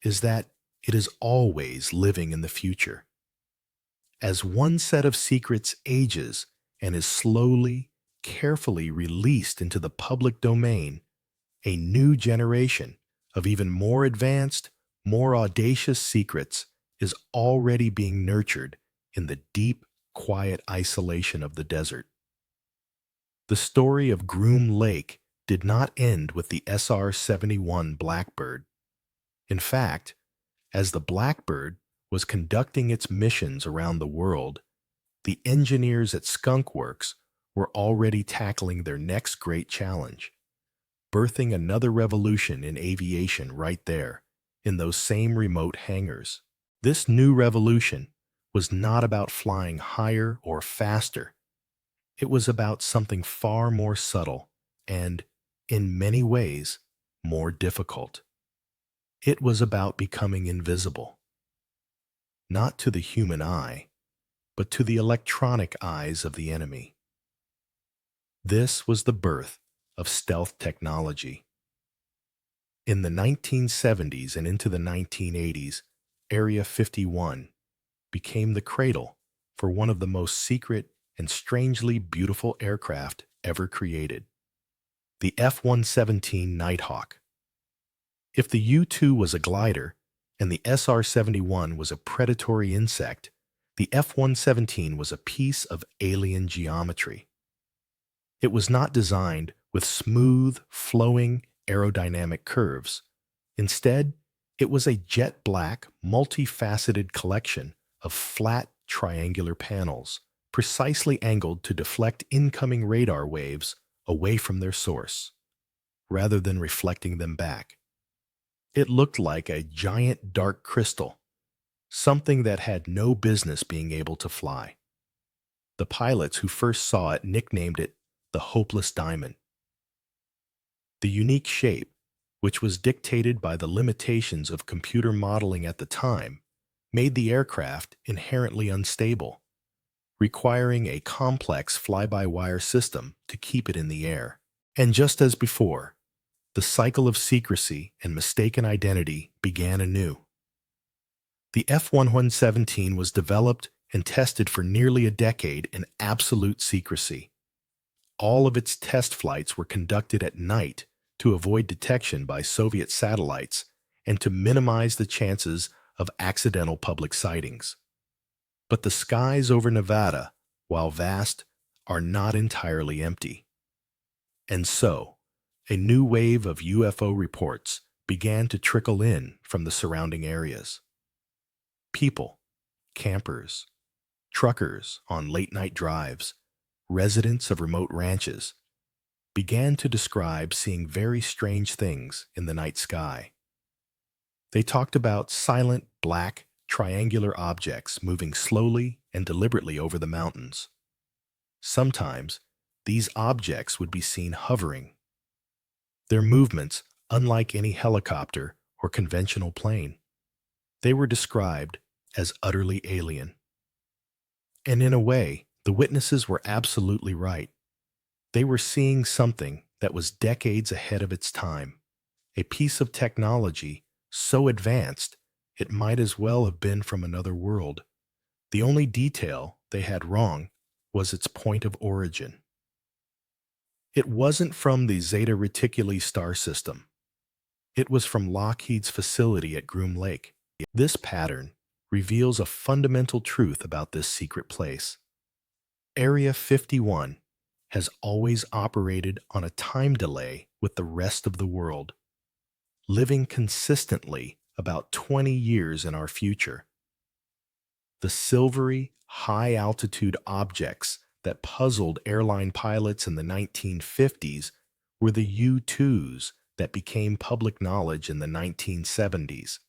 is that it is always living in the future. As one set of secrets ages and is slowly, carefully released into the public domain, a new generation of even more advanced, more audacious secrets is already being nurtured in the deep, quiet isolation of the desert. The story of Groom Lake did not end with the SR-71 Blackbird. In fact, as the Blackbird was conducting its missions around the world, the engineers at Skunk Works were already tackling their next great challenge, birthing another revolution in aviation right there, in those same remote hangars. This new revolution was not about flying higher or faster. It was about something far more subtle and, in many ways, more difficult. It was about becoming invisible, not to the human eye, but to the electronic eyes of the enemy. This was the birth of stealth technology. In the 1970s and into the 1980s, Area 51 became the cradle for one of the most secret and strangely beautiful aircraft ever created, the F-117 Nighthawk. If the U-2 was a glider and the SR-71 was a predatory insect, the F-117 was a piece of alien geometry. It was not designed with smooth, flowing, aerodynamic curves. Instead, it was a jet-black, multifaceted collection of flat, triangular panels, precisely angled to deflect incoming radar waves away from their source, rather than reflecting them back. It looked like a giant dark crystal, something that had no business being able to fly. The pilots who first saw it nicknamed it the Hopeless Diamond. The unique shape, which was dictated by the limitations of computer modeling at the time, made the aircraft inherently unstable, requiring a complex fly-by-wire system to keep it in the air. And just as before, the cycle of secrecy and mistaken identity began anew. The F-117 was developed and tested for nearly a decade in absolute secrecy. All of its test flights were conducted at night to avoid detection by Soviet satellites and to minimize the chances of accidental public sightings. But the skies over Nevada, while vast, are not entirely empty. And so, a new wave of UFO reports began to trickle in from the surrounding areas. People, campers, truckers on late-night drives, residents of remote ranches, began to describe seeing very strange things in the night sky. They talked about silent, black, triangular objects moving slowly and deliberately over the mountains. Sometimes, these objects would be seen hovering, their movements unlike any helicopter or conventional plane. They were described as utterly alien. And in a way, the witnesses were absolutely right. They were seeing something that was decades ahead of its time, a piece of technology so advanced it might as well have been from another world. The only detail they had wrong was its point of origin. It wasn't from the Zeta Reticuli star system. It was from Lockheed's facility at Groom Lake. This pattern reveals a fundamental truth about this secret place. Area 51 has always operated on a time delay with the rest of the world, living consistently about 20 years in our future. The silvery, high-altitude objects that puzzled airline pilots in the 1950s were the U-2s that became public knowledge in the 1970s.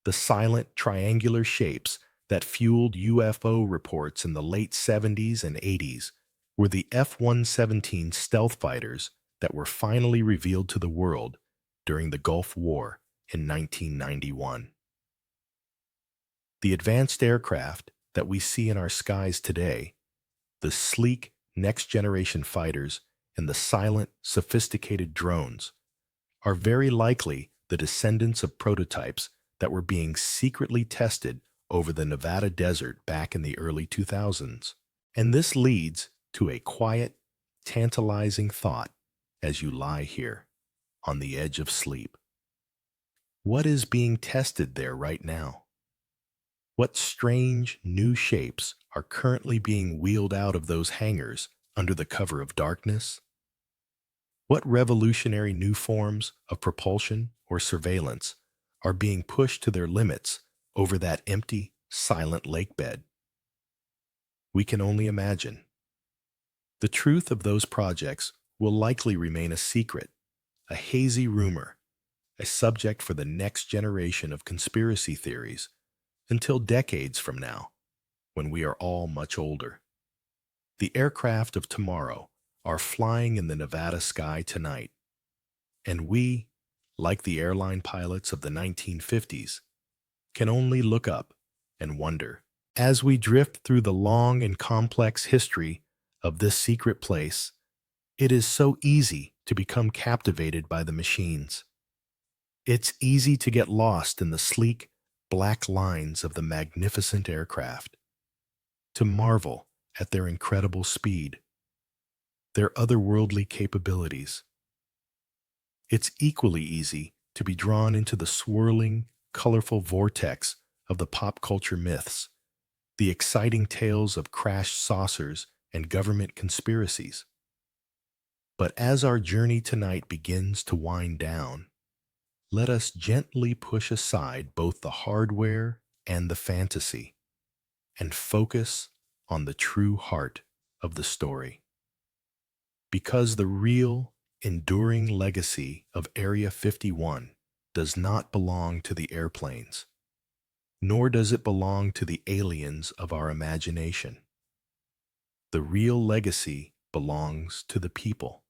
The silent, triangular shapes that fueled UFO reports in the late 70s and 80s were the F-117 stealth fighters that were finally revealed to the world during the Gulf War in 1991. The advanced aircraft that we see in our skies today, the sleek, next-generation fighters and the silent, sophisticated drones, are very likely the descendants of prototypes that were being secretly tested over the Nevada desert back in the early 2000s. And this leads to a quiet, tantalizing thought as you lie here on the edge of sleep. What is being tested there right now? What strange new shapes are currently being wheeled out of those hangars under the cover of darkness? What revolutionary new forms of propulsion or surveillance are being pushed to their limits over that empty, silent lake bed? We can only imagine. The truth of those projects will likely remain a secret, a hazy rumor, a subject for the next generation of conspiracy theories until decades from now, when we are all much older. The aircraft of tomorrow are flying in the Nevada sky tonight, and we, like the airline pilots of the 1950s, can only look up and wonder. As we drift through the long and complex history of this secret place, it is so easy to become captivated by the machines. It's easy to get lost in the sleek, black lines of the magnificent aircraft, to marvel at their incredible speed, their otherworldly capabilities. It's equally easy to be drawn into the swirling, colorful vortex of the pop culture myths, the exciting tales of crashed saucers and government conspiracies. But as our journey tonight begins to wind down, let us gently push aside both the hardware and the fantasy and focus on the true heart of the story. Because the real, enduring legacy of Area 51 does not belong to the airplanes, nor does it belong to the aliens of our imagination. The real legacy belongs to the people,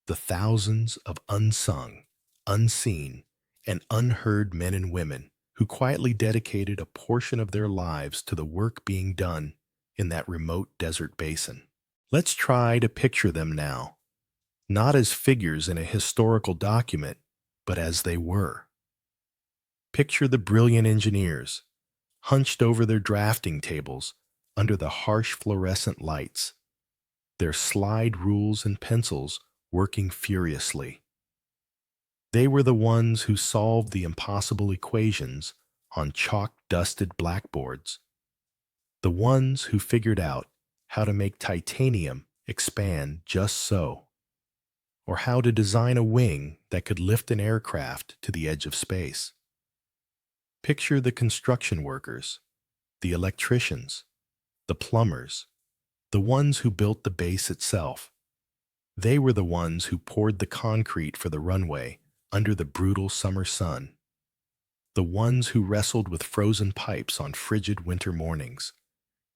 the thousands of unsung, unseen, and unheard men and women who quietly dedicated a portion of their lives to the work being done in that remote desert basin. Let's try to picture them now, not as figures in a historical document, but as they were. Picture the brilliant engineers, hunched over their drafting tables under the harsh fluorescent lights, their slide rules and pencils working furiously. They were the ones who solved the impossible equations on chalk-dusted blackboards, the ones who figured out how to make titanium expand just so, or how to design a wing that could lift an aircraft to the edge of space. Picture the construction workers, the electricians, the plumbers, the ones who built the base itself. They were the ones who poured the concrete for the runway under the brutal summer sun, the ones who wrestled with frozen pipes on frigid winter mornings,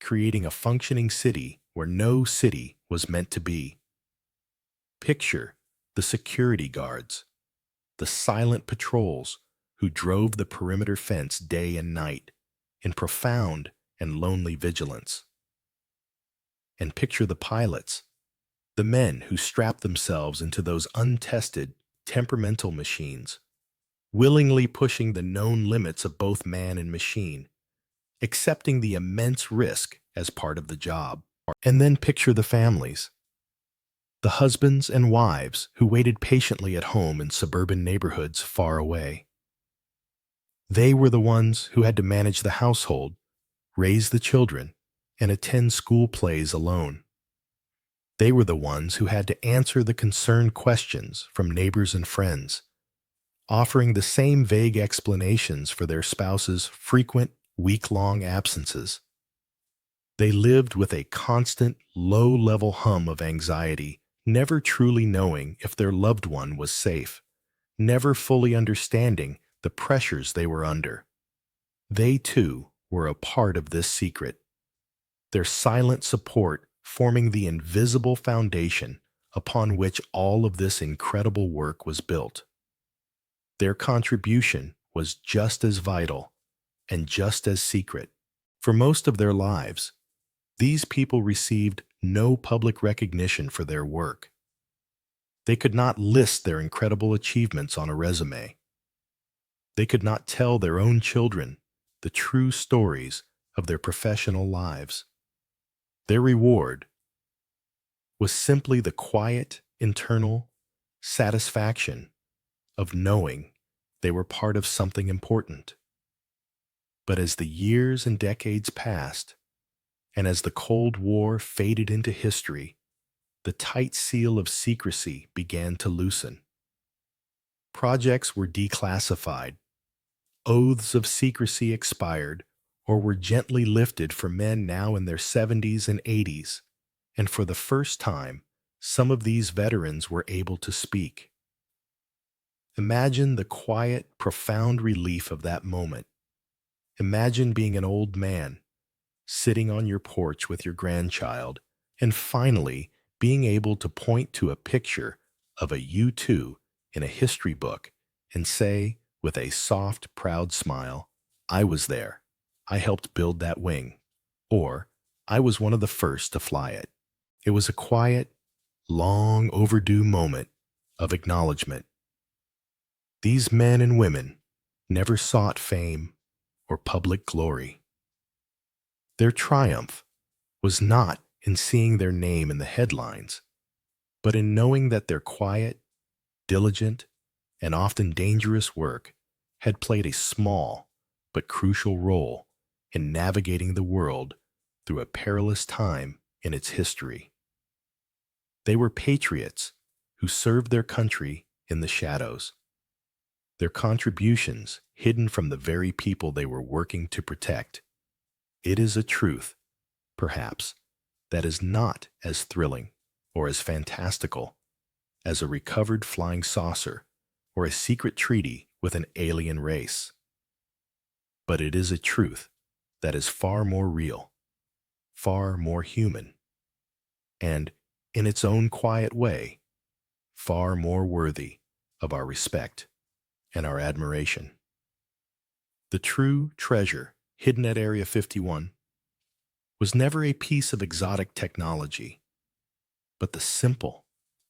creating a functioning city where no city was meant to be. Picture the security guards, the silent patrols who drove the perimeter fence day and night in profound and lonely vigilance. And picture the pilots, the men who strapped themselves into those untested, temperamental machines, willingly pushing the known limits of both man and machine, accepting the immense risk as part of the job. And then picture the families, the husbands and wives who waited patiently at home in suburban neighborhoods far away. They were the ones who had to manage the household, raise the children, and attend school plays alone. They were the ones who had to answer the concerned questions from neighbors and friends, offering the same vague explanations for their spouses' frequent, week-long absences. They lived with a constant, low-level hum of anxiety, never truly knowing if their loved one was safe, never fully understanding the pressures they were under. They, too, were a part of this secret, their silent support forming the invisible foundation upon which all of this incredible work was built. Their contribution was just as vital and just as secret. For most of their lives, these people received no public recognition for their work. They could not list their incredible achievements on a resume. They could not tell their own children the true stories of their professional lives. Their reward was simply the quiet, internal satisfaction of knowing they were part of something important. But as the years and decades passed, and as the Cold War faded into history, the tight seal of secrecy began to loosen. Projects were declassified, oaths of secrecy expired, or were gently lifted for men now in their 70s and 80s, and for the first time, some of these veterans were able to speak. Imagine the quiet, profound relief of that moment. Imagine being an old man, sitting on your porch with your grandchild, and finally being able to point to a picture of a U-2 in a history book and say, with a soft, proud smile, "I was there. I helped build that wing." Or, "I was one of the first to fly it." It was a quiet, long overdue moment of acknowledgement. These men and women never sought fame or public glory. Their triumph was not in seeing their name in the headlines, but in knowing that their quiet, diligent, and often dangerous work had played a small but crucial role in navigating the world through a perilous time in its history. They were patriots who served their country in the shadows, their contributions hidden from the very people they were working to protect. It is a truth, perhaps, that is not as thrilling or as fantastical as a recovered flying saucer or a secret treaty with an alien race. But it is a truth that is far more real, far more human, and, in its own quiet way, far more worthy of our respect and our admiration. The true treasure hidden at Area 51 was never a piece of exotic technology, but the simple,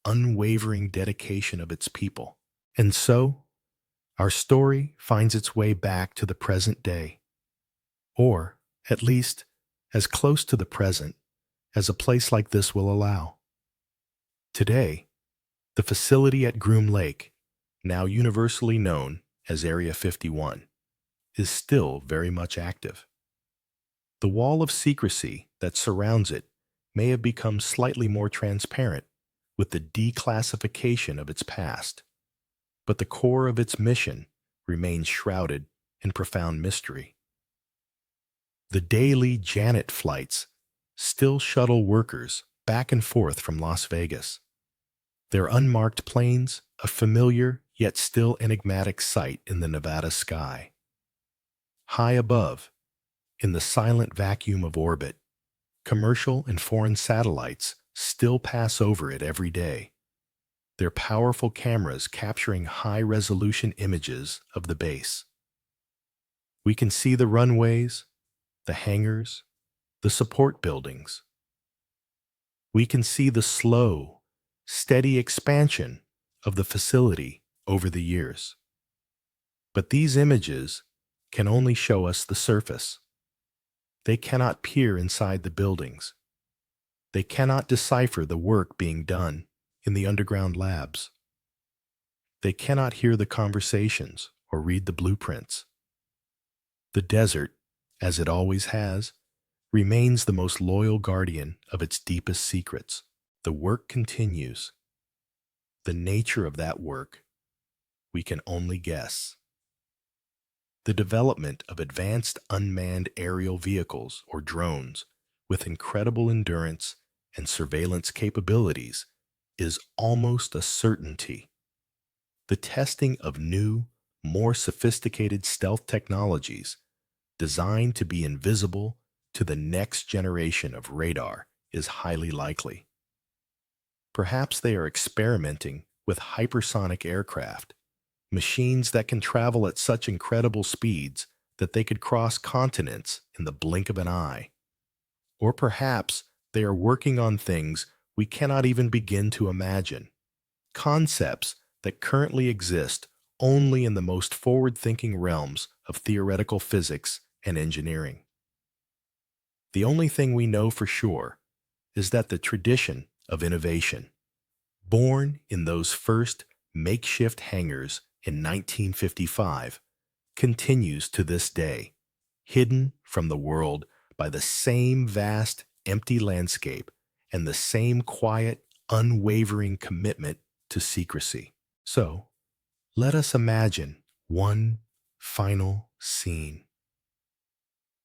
unwavering dedication of its people. And so, our story finds its way back to the present day, or, at least, as close to the present as a place like this will allow. Today, the facility at Groom Lake, now universally known as Area 51, is still very much active. The wall of secrecy that surrounds it may have become slightly more transparent with the declassification of its past, but the core of its mission remains shrouded in profound mystery. The daily Janet flights still shuttle workers back and forth from Las Vegas, their unmarked planes a familiar yet still enigmatic sight in the Nevada sky. High above, in the silent vacuum of orbit, commercial and foreign satellites still pass over it every day, their powerful cameras capturing high-resolution images of the base. We can see the runways, the hangars, the support buildings. We can see the slow, steady expansion of the facility over the years. But these images can only show us the surface. They cannot peer inside the buildings. They cannot decipher the work being done in the underground labs. They cannot hear the conversations or read the blueprints. The desert, as it always has, remains the most loyal guardian of its deepest secrets. The work continues. The nature of that work, we can only guess. The development of advanced unmanned aerial vehicles or drones with incredible endurance and surveillance capabilities is almost a certainty. The testing of new, more sophisticated stealth technologies designed to be invisible to the next generation of radar is highly likely. Perhaps they are experimenting with hypersonic aircraft, machines that can travel at such incredible speeds that they could cross continents in the blink of an eye. Or perhaps they are working on things we cannot even begin to imagine, concepts that currently exist only in the most forward-thinking realms of theoretical physics and engineering. The only thing we know for sure is that the tradition of innovation, born in those first makeshift hangars in 1955, continues to this day, hidden from the world by the same vast, empty landscape and the same quiet, unwavering commitment to secrecy. So, let us imagine one final scene.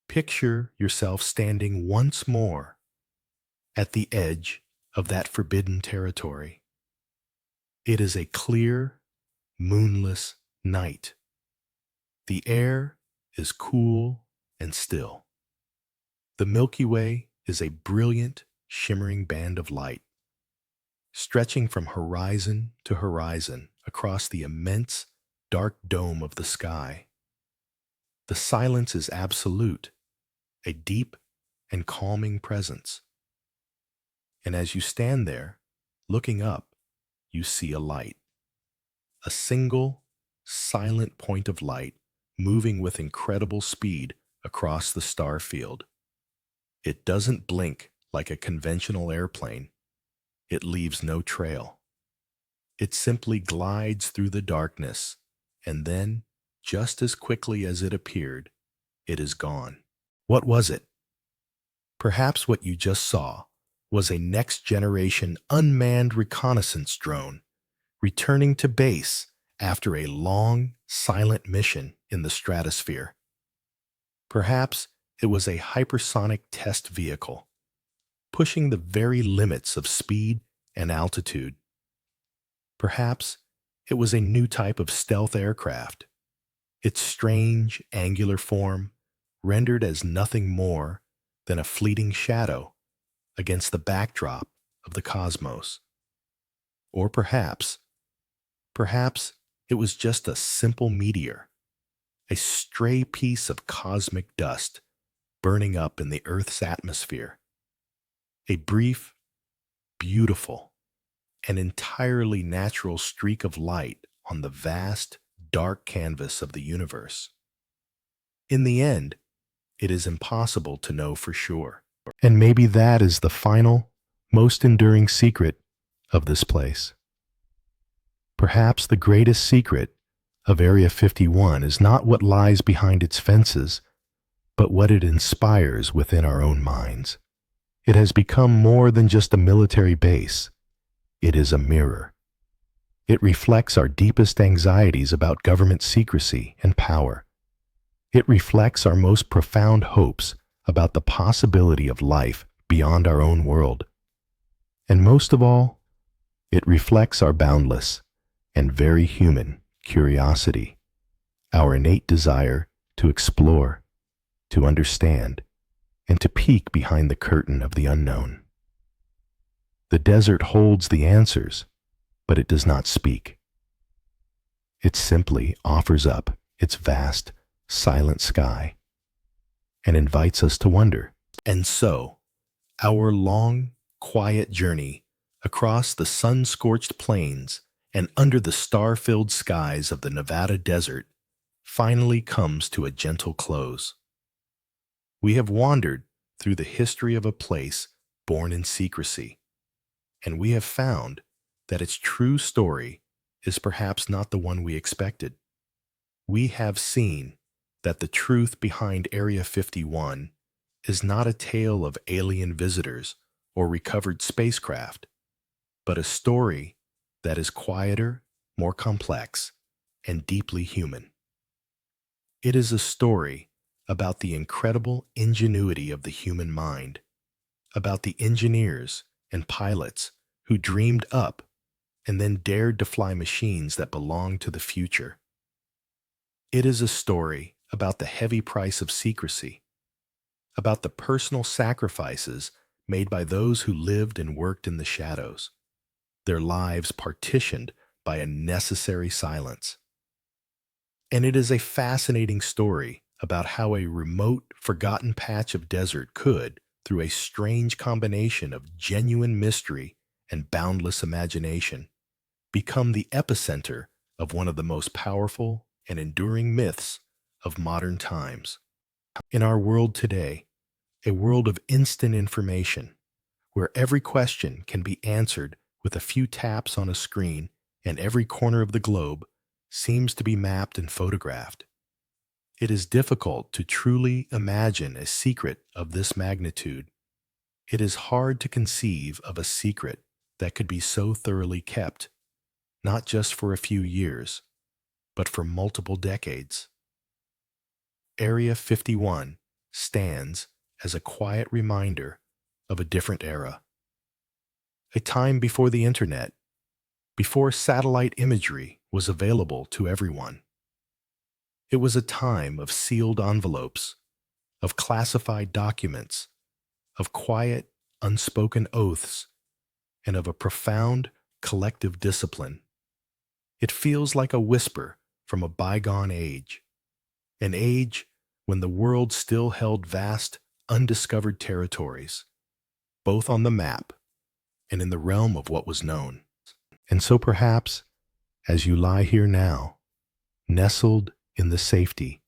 Picture yourself standing once more at the edge of that forbidden territory. It is a clear, moonless night. The air is cool and still. The Milky Way is a brilliant, shimmering band of light, stretching from horizon to horizon across the immense, dark dome of the sky. The silence is absolute, a deep and calming presence. And as you stand there, looking up, you see a light. A single, silent point of light moving with incredible speed across the star field. It doesn't blink like a conventional airplane. It leaves no trail. It simply glides through the darkness, and then, just as quickly as it appeared, it is gone. What was it? Perhaps what you just saw was a next-generation unmanned reconnaissance drone returning to base after a long, silent mission in the stratosphere. Perhaps it was a hypersonic test vehicle, pushing the very limits of speed and altitude. Perhaps it was a new type of stealth aircraft, its strange, angular form rendered as nothing more than a fleeting shadow against the backdrop of the cosmos. Or perhaps it was just a simple meteor, a stray piece of cosmic dust burning up in the Earth's atmosphere. A brief, beautiful, and entirely natural streak of light on the vast, dark canvas of the universe. In the end, it is impossible to know for sure. And maybe that is the final, most enduring secret of this place. Perhaps the greatest secret of Area 51 is not what lies behind its fences, but what it inspires within our own minds. It has become more than just a military base. It is a mirror. It reflects our deepest anxieties about government secrecy and power. It reflects our most profound hopes about the possibility of life beyond our own world. And most of all, it reflects our boundless and very human curiosity, our innate desire to explore, to understand, and to peek behind the curtain of the unknown. The desert holds the answers, but it does not speak. It simply offers up its vast, silent sky and invites us to wonder. And so, our long, quiet journey across the sun-scorched plains and under the star-filled skies of the Nevada desert finally comes to a gentle close. We have wandered through the history of a place born in secrecy, and we have found that its true story is perhaps not the one we expected. We have seen that the truth behind Area 51 is not a tale of alien visitors or recovered spacecraft, but a story that is quieter, more complex, and deeply human. It is a story about the incredible ingenuity of the human mind, about the engineers and pilots who dreamed up and then dared to fly machines that belonged to the future. It is a story about the heavy price of secrecy, about the personal sacrifices made by those who lived and worked in the shadows, their lives partitioned by a necessary silence. And it is a fascinating story about how a remote, forgotten patch of desert could, through a strange combination of genuine mystery and boundless imagination, become the epicenter of one of the most powerful and enduring myths of modern times. In our world today, a world of instant information, where every question can be answered with a few taps on a screen and every corner of the globe seems to be mapped and photographed. It is difficult to truly imagine a secret of this magnitude. It is hard to conceive of a secret that could be so thoroughly kept, not just for a few years, but for multiple decades. Area 51 stands as a quiet reminder of a different era, a time before the internet, before satellite imagery was available to everyone. It was a time of sealed envelopes, of classified documents, of quiet, unspoken oaths, and of a profound collective discipline. It feels like a whisper from a bygone age, an age when the world still held vast, undiscovered territories, both on the map and in the realm of what was known. And so perhaps, as you lie here now, nestled in the safety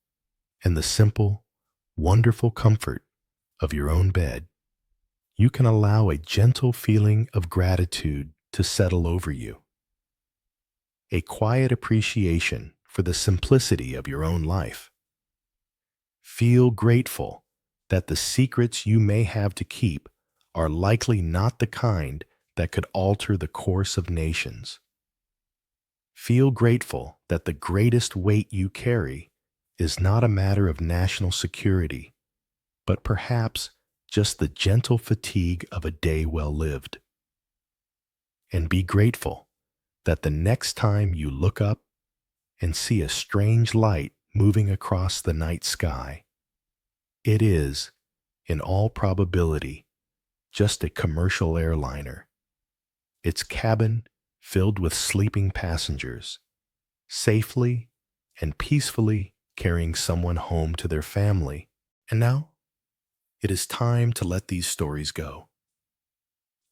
and the simple, wonderful comfort of your own bed, you can allow a gentle feeling of gratitude to settle over you, a quiet appreciation for the simplicity of your own life. Feel grateful that the secrets you may have to keep are likely not the kind that could alter the course of nations. Feel grateful that the greatest weight you carry is not a matter of national security, but perhaps just the gentle fatigue of a day well lived. And be grateful that the next time you look up and see a strange light moving across the night sky, it is, in all probability, just a commercial airliner, its cabin filled with sleeping passengers, safely and peacefully carrying someone home to their family. And now, it is time to let these stories go.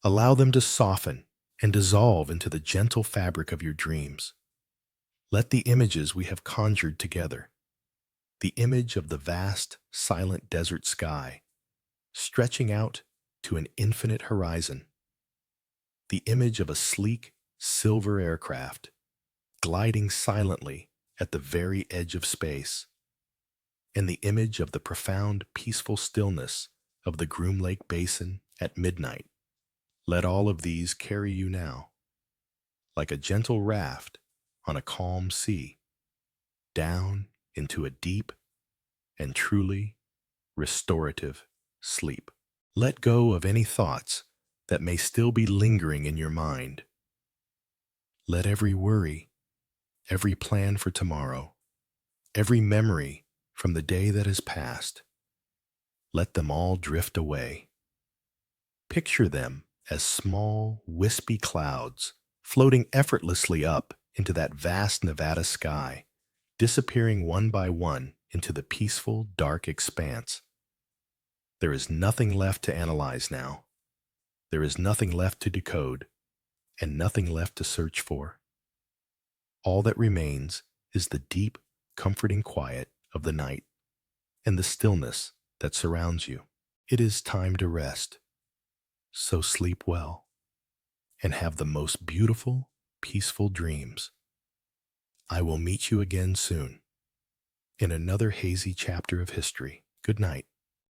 Allow them to soften and dissolve into the gentle fabric of your dreams. Let the images we have conjured together, the image of the vast, silent desert sky, stretching out to an infinite horizon, the image of a sleek, silver aircraft, gliding silently at the very edge of space, and the image of the profound, peaceful stillness of the Groom Lake Basin at midnight. Let all of these carry you now, like a gentle raft on a calm sea, down into a deep and truly restorative sleep. Let go of any thoughts that may still be lingering in your mind. Let every worry, every plan for tomorrow, every memory from the day that has passed, let them all drift away. Picture them as small, wispy clouds floating effortlessly up into that vast Nevada sky, disappearing one by one into the peaceful, dark expanse. There is nothing left to analyze now. There is nothing left to decode, and nothing left to search for. All that remains is the deep, comforting quiet of the night and the stillness that surrounds you. It is time to rest. So sleep well and have the most beautiful, peaceful dreams. I will meet you again soon in another hazy chapter of history. Good night.